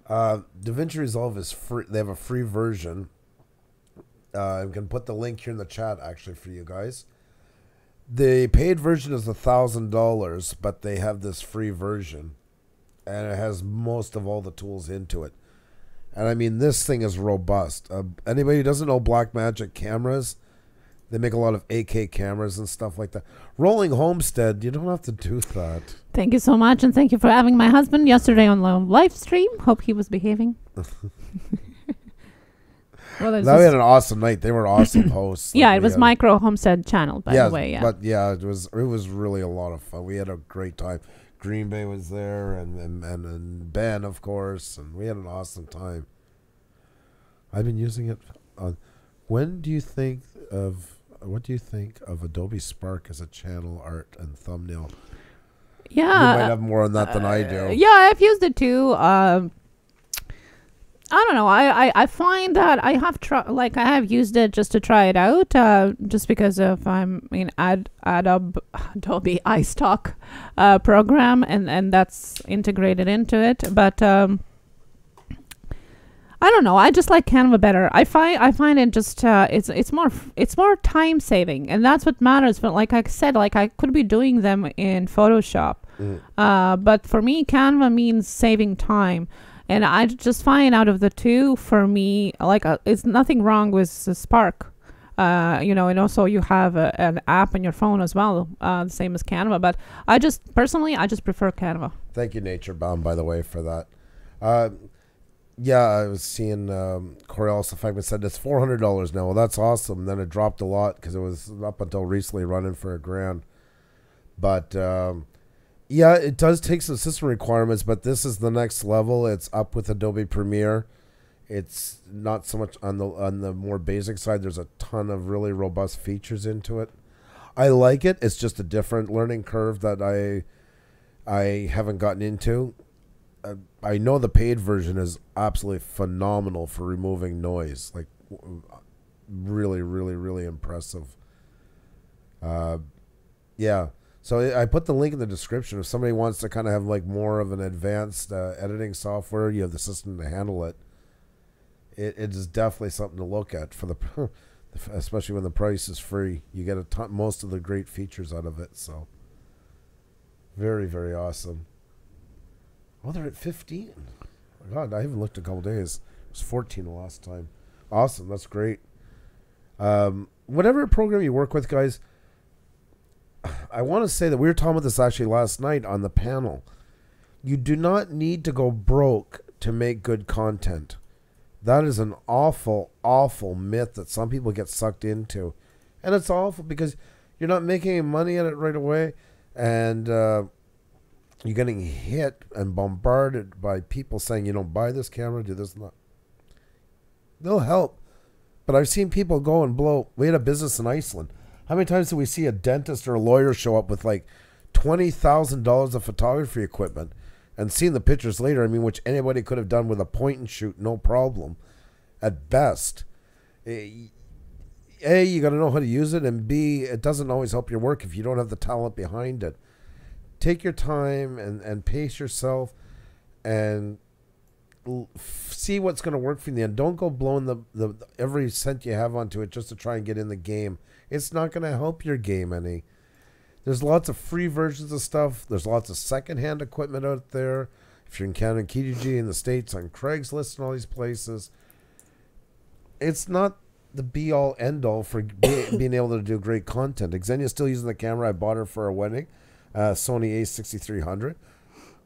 DaVinci Resolve is free. They have a free version. I can put the link here in the chat, actually, for you guys. The paid version is $1,000, but they have this free version, and it has most of all the tools into it. And I mean, this thing is robust. Anybody who doesn't know Blackmagic cameras, they make a lot of AK cameras and stuff like that. Rolling Homestead, you don't have to do that. Thank you so much, and thank you for having my husband yesterday on the live stream. Hope he was behaving. Well, now we had an awesome night. They were awesome hosts. Yeah, it was Micro Homestead channel, by the way. Yeah, but yeah, it was really a lot of fun. We had a great time. Green Bay was there, and Ben, of course, and we had an awesome time. I've been using it. What do you think of Adobe Spark as a channel art and thumbnail? Yeah, you might have more on that than I do. Yeah, I've used it too. I don't know. I find that I have used it just to try it out, just because of Adobe iStock program, and that's integrated into it. But I don't know. I just like Canva better. I find it just it's more time saving, and that's what matters. But like I said, like I could be doing them in Photoshop, but for me, Canva means saving time. And I just find out of the two, for me, like it's nothing wrong with Spark, and also you have an app on your phone as well, the same as Canva. But I just prefer Canva. Thank you, Nature Bound, by the way, for that. Yeah, I was seeing Coriolis Effect said it's $400 now. Well, that's awesome. Then it dropped a lot because it was up until recently running for $1,000. But yeah, it does take some system requirements, but this is the next level. It's up with Adobe Premiere. It's not so much on the more basic side. There's a ton of really robust features into it. I like it. It's just a different learning curve that I haven't gotten into. I know the paid version is absolutely phenomenal for removing noise. Like, really, really, really impressive. Yeah. So I put the link in the description. If somebody wants to kind of have like more of an advanced editing software, you have the system to handle it. It is definitely something to look at for especially when the price is free. You get most of the great features out of it. So very, very awesome. Oh, they're at 15. Oh, God, I haven't looked in a couple days. It was 14 the last time. Awesome. That's great. Whatever program you work with, guys, I want to say that we were talking about this actually last night on the panel. You do not need to go broke to make good content. That is an awful, awful myth that some people get sucked into. And it's awful because you're not making any money at it right away. And you're getting hit and bombarded by people saying, buy this camera, do this and that. They'll help. But I've seen people go and blow. We had a business in Iceland. How many times do we see a dentist or a lawyer show up with like $20,000 of photography equipment and seeing the pictures later, which anybody could have done with a point and shoot, no problem, at best. A, you got to know how to use it, and B, it doesn't always help your work if you don't have the talent behind it. Take your time and pace yourself and see what's going to work for you. And don't go blowing the every cent you have onto it just to try and get in the game. It's not going to help your game any. There's lots of free versions of stuff. There's lots of secondhand equipment out there. If you're in Canada and Kijiji in the States, on Craigslist and all these places, it's not the be-all, end-all for being able to do great content. Xenia's still using the camera. I bought her for a wedding, Sony A6300.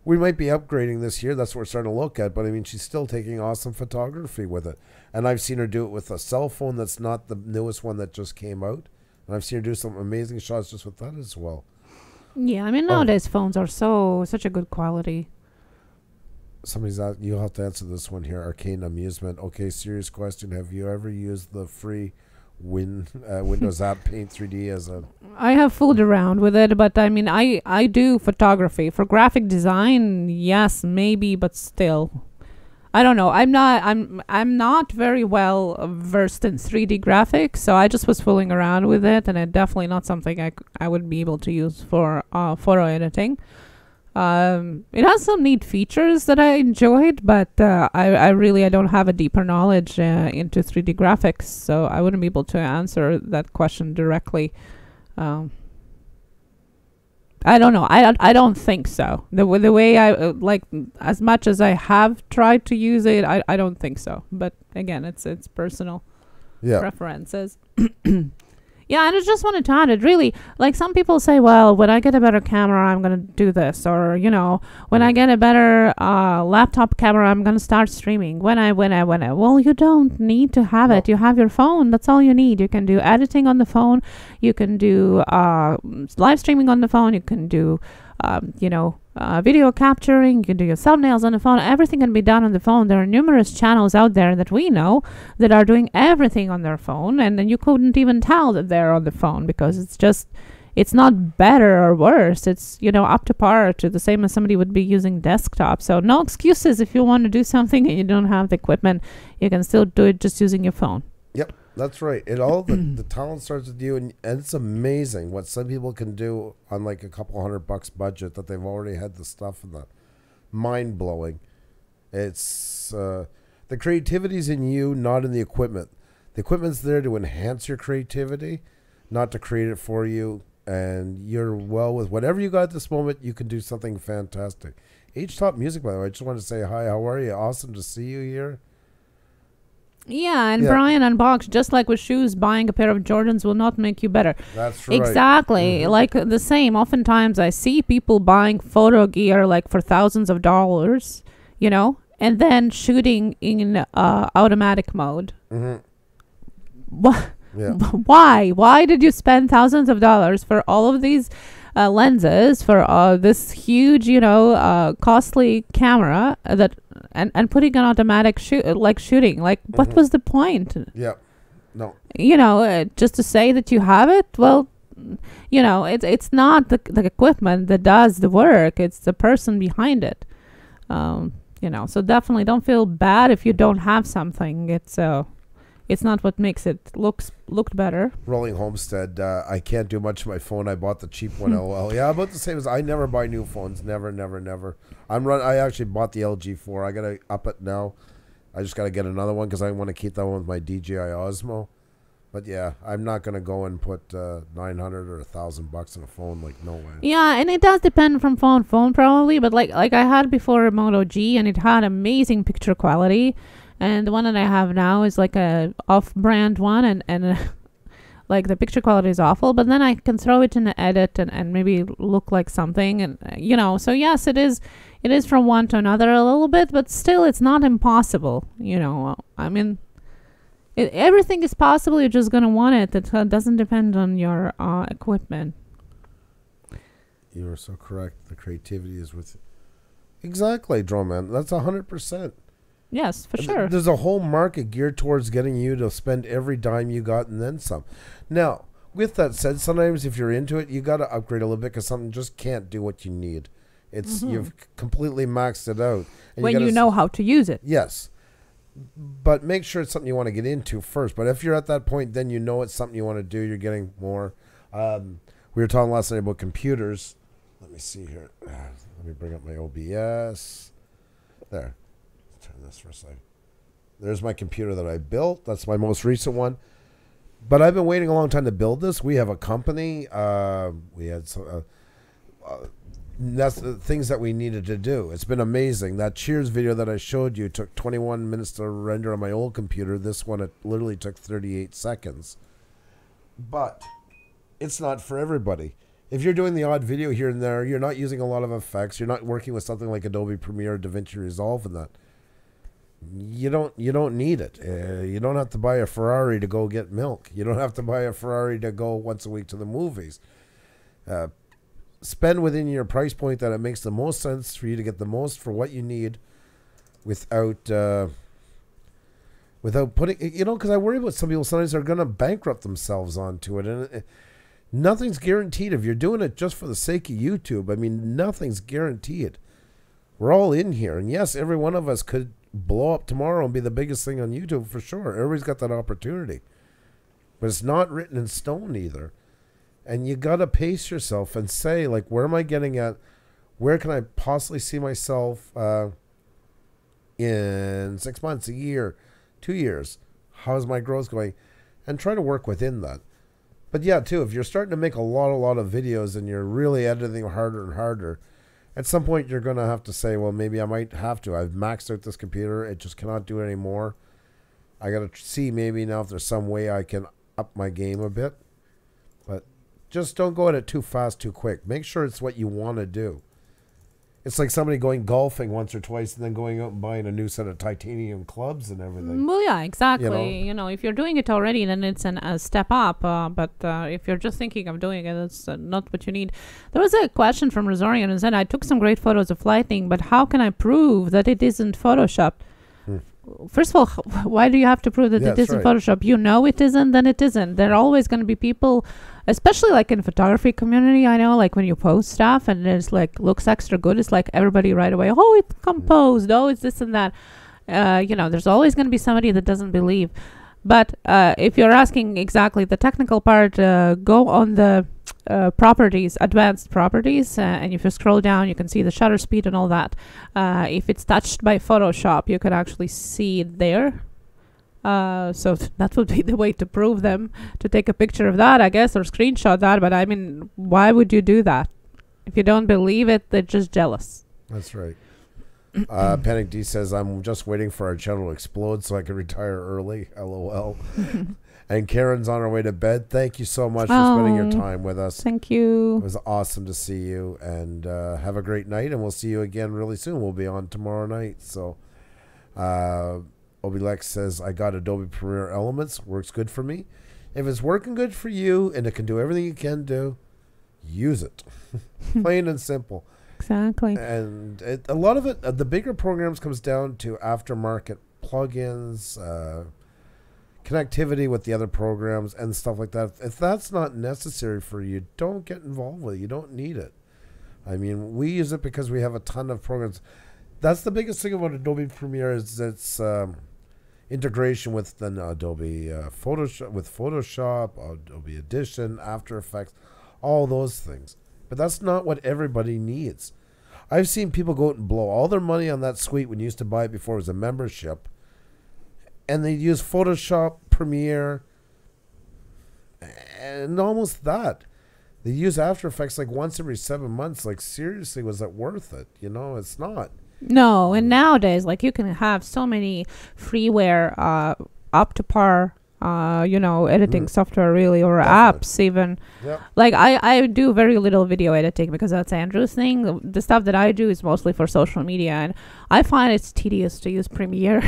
We might be upgrading this year. That's what we're starting to look at. But, she's still taking awesome photography with it. And I've seen her do it with a cell phone that's not the newest one that just came out. And I've seen her do some amazing shots just with that as well. Yeah, nowadays phones are such a good quality. Somebody's out. You'll have to answer this one here. Arcane Amusement. Okay, serious question. Have you ever used the free Windows app Paint 3D as a? I have fooled around with it, but I mean, I do photography. For graphic design, yes, maybe, but still, I don't know. I'm not very well versed in 3D graphics, so I just was fooling around with it, and it's definitely not something I would be able to use for photo editing. It has some neat features that I enjoyed, but I don't have a deeper knowledge into 3D graphics, so I wouldn't be able to answer that question directly. I don't know. I don't think so. The way I like, as much as I have tried to use it, I don't think so. But again, it's personal preferences. Yeah, and I just wanted to add it. Really, like some people say, well, when I get a better camera, I'm gonna do this, or when I get a better laptop camera, I'm gonna start streaming. When I. Well, you don't need to have it. You have your phone. That's all you need. You can do editing on the phone. You can do live streaming on the phone. You can do, video capturing. You can do your thumbnails on the phone. Everything can be done on the phone. There are numerous channels out there that we know that are doing everything on their phone, and then you couldn't even tell that they're on the phone because it's not better or worse. It's up to par, to the same as somebody would be using desktop. So no excuses. If you want to do something and you don't have the equipment, you can still do it just using your phone. Yep, that's right. It all the talent starts with you, and it's amazing what some people can do on like a couple $100 budget that they've already had the stuff in that. Mind blowing. It's the creativity's in you, not in the equipment. The equipment's there to enhance your creativity, not to create it for you. And you're well with whatever you got at this moment. You can do something fantastic. H-Top Music, by the way. I just want to say hi. How are you? Awesome to see you here. Yeah, and Brian unboxed, just like with shoes, buying a pair of Jordans will not make you better. That's right. Exactly. Mm-hmm. Like the same. Oftentimes I see people buying photo gear like for thousands of dollars, and then shooting in automatic mode. Mm-hmm. What? Yeah. Why? Why did you spend thousands of dollars for all of these lenses, for this huge, costly camera and putting an automatic shooting? Like, what was the point? Yeah. No. Just to say that you have it? Well, it's not the equipment that does the work. It's the person behind it. So definitely don't feel bad if you don't have something. It's not what makes it looked better. Rolling Homestead, I can't do much on my phone. I bought the cheap one. LOL. Yeah, about the same as I never buy new phones. Never. I actually bought the LG 4. I gotta up it now. I just gotta get another one because I want to keep that one with my DJI Osmo. But yeah, I'm not gonna go and put $900 or $1,000 in a phone. Like, no way. Yeah, and it does depend from phone probably. But like I had before a Moto G, and it had amazing picture quality. And the one that I have now is like a off-brand one, and like the picture quality is awful. But then I can throw it in the edit and maybe look like something, and So yes, it is from one to another a little bit, but still, it's not impossible. I mean, everything is possible. You're just gonna want it. It doesn't depend on your equipment. You are so correct. The creativity is with exactly, Droman. That's 100%. Yes, for sure. There's a whole market geared towards getting you to spend every dime you got and then some. Now, with that said, sometimes if you're into it, you got to upgrade a little bit because something just can't do what you need. It's You've completely maxed it out. And when you know how to use it. Yes. But make sure it's something you want to get into first. But if you're at that point, then it's something you want to do. You're getting more. We were talking last night about computers. Let me see here. Let me bring up my OBS. There. Turn this for a second. There's my computer that I built. That's my most recent one. But I've been waiting a long time to build this. We have a company. We had some, that's the things that we needed to do. It's been amazing. That Cheers video that I showed you took 21 minutes to render on my old computer. This one, it literally took 38 seconds. But it's not for everybody. If you're doing the odd video here and there, you're not using a lot of effects. You're not working with something like Adobe Premiere, DaVinci Resolve, and that. You don't need it. You don't have to buy a Ferrari to go get milk. You don't have to buy a Ferrari to go once a week to the movies. Spend within your price point that it makes the most sense for you to get the most for what you need. without putting, because I worry about some people sometimes are going to bankrupt themselves onto it. And nothing's guaranteed. If you're doing it just for the sake of YouTube, I mean, nothing's guaranteed. We're all in here. And yes, every one of us could blow up tomorrow and be the biggest thing on YouTube for sure. Everybody's got that opportunity. But it's not written in stone either. And you got to pace yourself and say, like, where am I getting at? Where can I possibly see myself in 6 months, a year, 2 years? How's my growth going? And try to work within that. But yeah, too, if you're starting to make a lot of videos and you're really editing harder and harder, at some point you're going to have to say, well, maybe I might have to. I've maxed out this computer. It just cannot do it anymore. I got to see maybe now if there's some way I can up my game a bit. But just don't go at it too fast, too quick. Make sure it's what you want to do. It's like somebody going golfing once or twice and then going out and buying a new set of titanium clubs and everything. Well, yeah, exactly. If you're doing it already, then it's a step up. But if you're just thinking of doing it, that's not what you need. There was a question from Resorian who said, I took some great photos of lightning, but how can I prove that it isn't Photoshopped? First of all, why do you have to prove that it isn't Photoshop? You know it isn't, then it isn't. There are always going to be people, especially like in photography community, I know, like when you post stuff and it's like looks extra good, it's like everybody right away, oh, it's composed, oh, it's this and that. There's always going to be somebody that doesn't believe. But if you're asking exactly the technical part, go on the properties, advanced properties, and if you scroll down, you can see the shutter speed and all that. If it's touched by Photoshop, you can actually see it there. So that would be the way to prove them, to take a picture of that, I guess, or screenshot that. But I mean, why would you do that? If you don't believe it, they're just jealous. That's right. Panic D says, I'm just waiting for our channel to explode so I can retire early. LOL. And Karen's on her way to bed. Thank you so much for spending your time with us. Thank you. It was awesome to see you. And have a great night. And we'll see you again really soon. We'll be on tomorrow night. So Obilex says, I got Adobe Premiere Elements. Works good for me. If it's working good for you and it can do everything you can do, use it. Plain and simple. Exactly. And a lot of it, the bigger programs comes down to aftermarket plugins, connectivity with the other programs and stuff like that. If that's not necessary for you, don't get involved with it. You don't need it. I mean, we use it because we have a ton of programs. That's the biggest thing about Adobe Premiere is its integration with the Adobe Photoshop, Adobe Edition, After Effects, all those things. But that's not what everybody needs. I've seen people go out and blow all their money on that suite when you used to buy it before it was a membership. And they use Photoshop, Premiere, and almost that. They use After Effects like once every 7 months. Like, seriously, was it worth it? It's not. No, and nowadays, like, you can have so many freeware up to par editing software really, or apps even. Yep. Like I do very little video editing because that's Andrew's thing. The stuff that I do is mostly for social media, and I find it's tedious to use Premiere.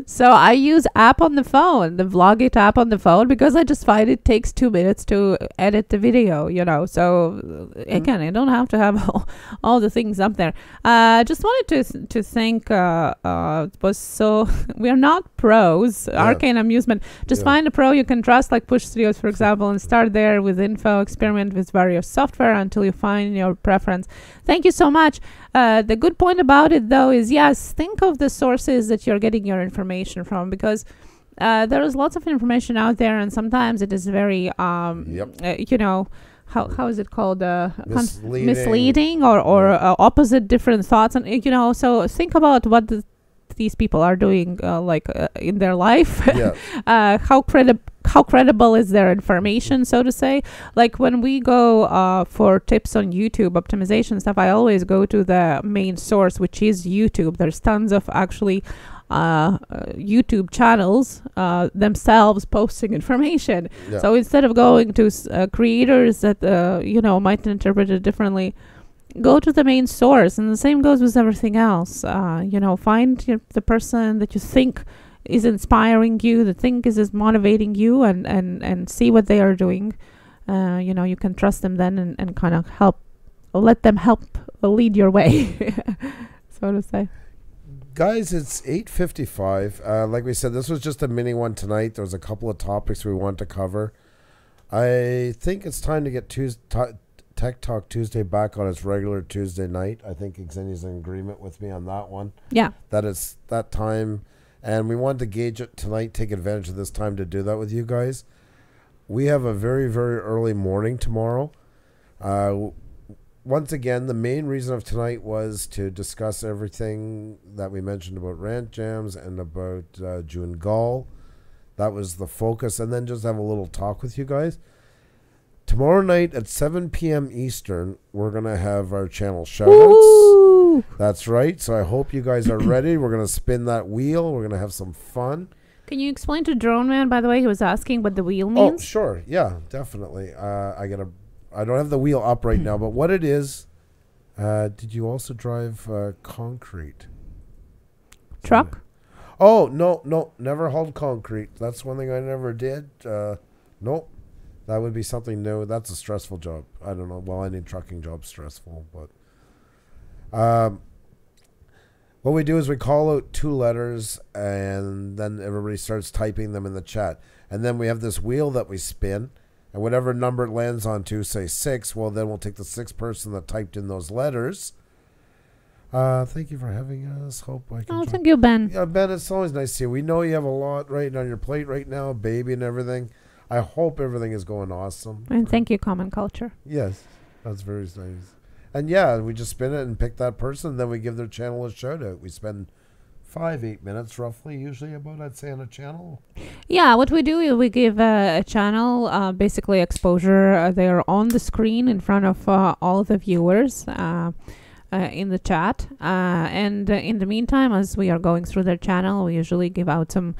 So I use app on the phone, the Vlogit app on the phone, because I just find it takes 2 minutes to edit the video, So again, I don't have to have all the things up there. Just wanted to thank we are not pros. Arcane Amusement. Just find a pro you can trust, like Puša Studios, for example, and start there with info. Experiment with various software until you find your preference. Thank you so much. The good point about it, though, is yes, think of the sources that you're getting your information from, because there is lots of information out there, and sometimes it is very, how is it called? Misleading or opposite different thoughts. And, so think about what these people are doing in their life. How credible is their information, so to say. Like when we go for tips on YouTube optimization stuff, I always go to the main source, which is YouTube. There's tons of actually YouTube channels themselves posting information. So instead of going to creators that might interpret it differently, go to the main source. And the same goes with everything else. Find the person that you think is inspiring you, that think is motivating you, and see what they are doing. You can trust them then and kind of let them help lead your way, so to say. Guys, it's 8:55. Like we said, this was just a mini one tonight. There was a couple of topics we want to cover. I think it's time to get Tech Talk Tuesday back on its regular Tuesday night. I think Xenia's in agreement with me on that one. Yeah. That is that time. And we wanted to gauge it tonight, take advantage of this time to do that with you guys. We have a very, very early morning tomorrow. Once again, the main reason of tonight was to discuss everything that we mentioned about RantJamz and about June Gaul. That was the focus. And then just have a little talk with you guys. Tomorrow night at 7 p.m. Eastern, we're going to have our channel shoutouts. That's right. So I hope you guys are ready. We're going to spin that wheel. We're going to have some fun. Can you explain to Drone Man, by the way, he was asking what the wheel means? Oh, sure. Yeah, definitely. I don't have the wheel up right now, but what it is, did you also drive concrete? Truck? Oh, no, never hauled concrete. That's one thing I never did. Nope. That would be something new. That's a stressful job. I don't know. Well, any trucking job's stressful, but what we do is we call out 2 letters, and then everybody starts typing them in the chat. And then we have this wheel that we spin, and whatever number it lands onto, say 6, well, then we'll take the 6th person that typed in those letters. Thank you for having us. Hope I can. Oh, thank you, Ben. Yeah, Ben, it's always nice to see you. We know you have a lot right on your plate right now, a baby and everything. I hope everything is going awesome. And thank you, Common Culture. Yes, that's very nice. And yeah, we just spin it and pick that person, and then we give their channel a shout out. We spend 5-8 minutes roughly, usually about, I'd say, on a channel. Yeah, what we do is we give a channel basically exposure. They're on the screen in front of all the viewers in the chat. And in the meantime, as we are going through their channel, we usually give out some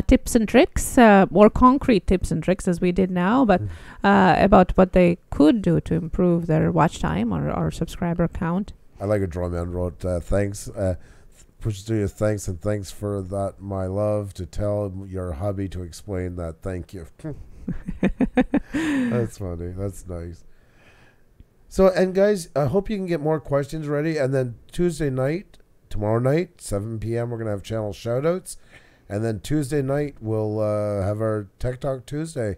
tips and tricks, or concrete tips and tricks as we did now, but about what they could do to improve their watch time or subscriber count. I like a Drone Man wrote, thanks. Puša Studios, thanks, and thanks for that, my love, to tell your hubby to explain that. Thank you. That's funny. That's nice. So, and guys, I hope you can get more questions ready. And then Tuesday night, tomorrow night, 7 p.m., we're going to have channel shoutouts. And then Tuesday night, we'll have our Tech Talk Tuesday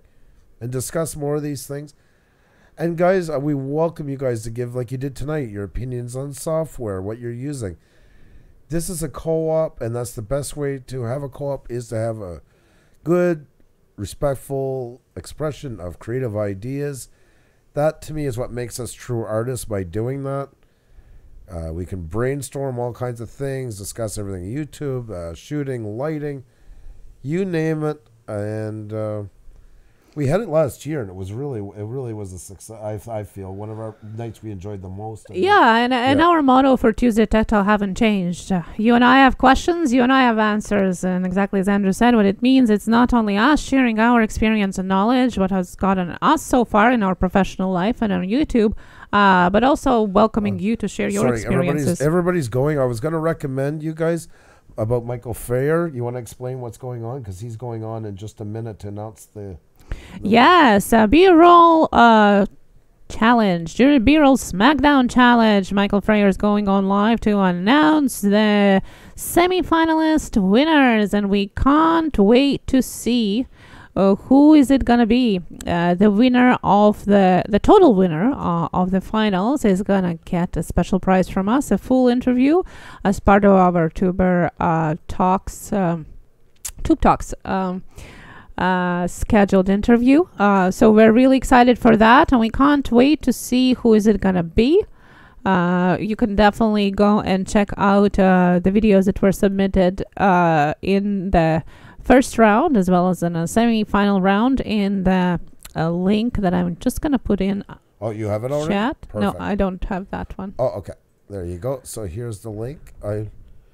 and discuss more of these things. And guys, we welcome you guys to give, like you did tonight, your opinions on software, what you're using. This is a co-op, and that's the best way to have a co-op, is to have a good, respectful expression of creative ideas. That, to me, is what makes us true artists by doing that. We can brainstorm all kinds of things, discuss everything, YouTube, shooting, lighting, you name it. And we had it last year, and it really was a success. I feel one of our nights we enjoyed the most. Yeah, and our motto for Tuesday Tech Talk haven't changed. You and I have questions, you and I have answers, and exactly as Andrew said, what it means, it's not only us sharing our experience and knowledge, what has gotten us so far in our professional life and on YouTube, but also welcoming you to share your experiences. Everybody's going. I was going to recommend you guys about Michael Fayer. You want to explain what's going on? Because he's going on in just a minute to announce the yes, B-roll challenge, B-roll SmackDown challenge. Michael Fayer is going on live to announce the semi-finalist winners, and we can't wait to see who is it gonna be. The winner of the total winner of the finals is gonna get a special prize from us, a full interview as part of our Tuber Talks, Tube Talks. Scheduled interview, so we're really excited for that, and we can't wait to see who is it gonna be. You can definitely go and check out the videos that were submitted in the first round, as well as in a semi-final round, in the link that I'm just gonna put in. Oh, you have it already? Chat. Perfect. No, I don't have that one. Oh, okay, there you go. So here's the link.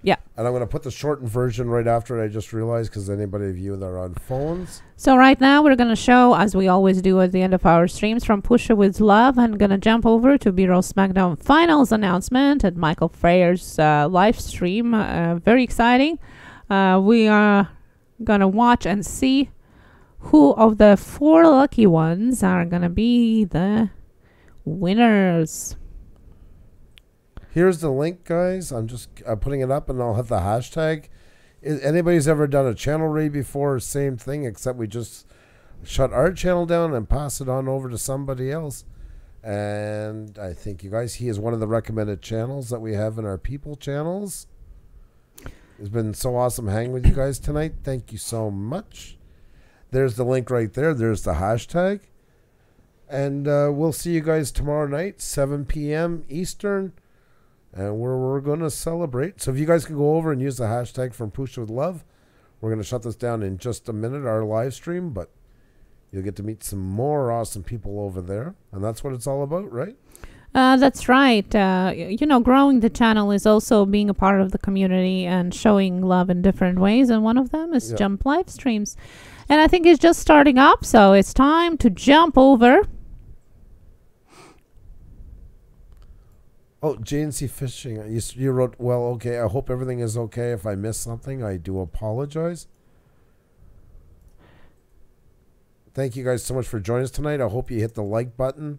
Yeah. And I'm going to put the shortened version right after it. I just realized, because anybody of you that are on phones. So right now we're going to show, as we always do at the end of our streams, from Puša with Love. I'm going to jump over to B-roll SmackDown Finals announcement at Michael Fayer's live stream. Very exciting. We are going to watch and see who of the 4 lucky ones are going to be the winners. Here's the link, guys. I'm just putting it up, and I'll have the hashtag. Anybody's ever done a channel raid before? Same thing, except we just shut our channel down and pass it on over to somebody else. And I think you guys, he is one of the recommended channels that we have in our people channels. It's been so awesome hanging with you guys tonight. Thank you so much. There's the link right there. There's the hashtag. And we'll see you guys tomorrow night, 7 p.m. Eastern. And we're going to celebrate. So if you guys can go over and use the hashtag from Puša with Love, we're going to shut this down in just a minute, our live stream. But you'll get to meet some more awesome people over there. And that's what it's all about, right? That's right. You know, growing the channel is also being a part of the community and showing love in different ways. And one of them is Jump live streams. And I think it's just starting up. So it's time to jump over. Oh, JNC Fishing. You wrote, well, okay, I hope everything is okay. If I missed something, I do apologize. Thank you guys so much for joining us tonight. I hope you hit the like button.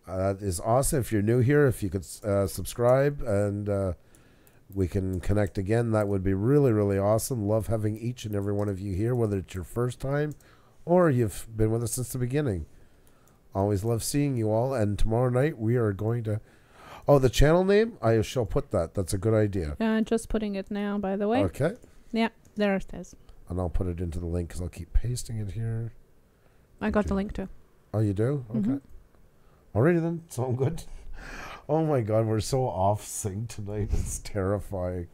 That is awesome. If you're new here, if you could subscribe and we can connect again, that would be really, really awesome. Love having each and every one of you here, whether it's your first time or you've been with us since the beginning. Always love seeing you all. And tomorrow night we are going to... Oh, the channel name? I shall put that. That's a good idea. Just putting it now, by the way. Okay. Yeah, there it is. And I'll put it into the link because I'll keep pasting it here. I got the link too. Oh, you do? Okay. Alrighty then. So I'm good. Oh my God, we're so off sync tonight. It's terrifying.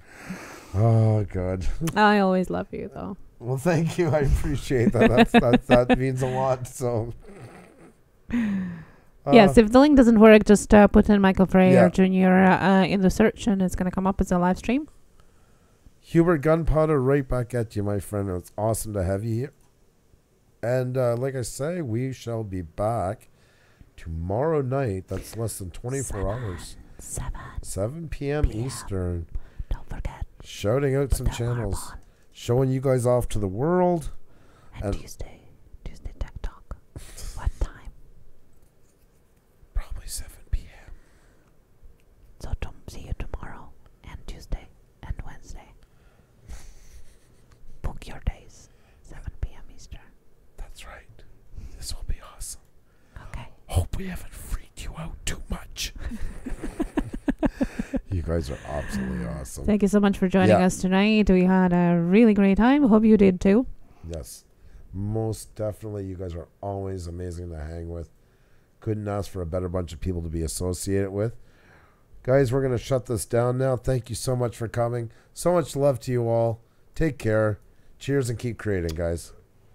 Oh God. I always love you though. Well, thank you. I appreciate that. That means a lot. So. Yes, if the link doesn't work, just put in Michael Frey or Junior in the search, and it's going to come up as a live stream. Hubert Gunpowder, right back at you, my friend. It's awesome to have you here. And like I say, we shall be back tomorrow night. That's less than 24 hours. 7 p.m. Eastern. Don't forget. Shouting out some channels. Showing you guys off to the world. And Tuesday Tech Talk. What time? Probably 7 p.m. So see you tomorrow and Tuesday and Wednesday. Book your days. 7 p.m. Eastern. That's right. This will be awesome. Okay. Hope we haven't freaked you out too much. You guys are absolutely awesome. Thank you so much for joining us tonight. We had a really great time. Hope you did too. Yes. Most definitely. You guys are always amazing to hang with. Couldn't ask for a better bunch of people to be associated with. Guys, we're going to shut this down now. Thank you so much for coming. So much love to you all. Take care. Cheers and keep creating, guys.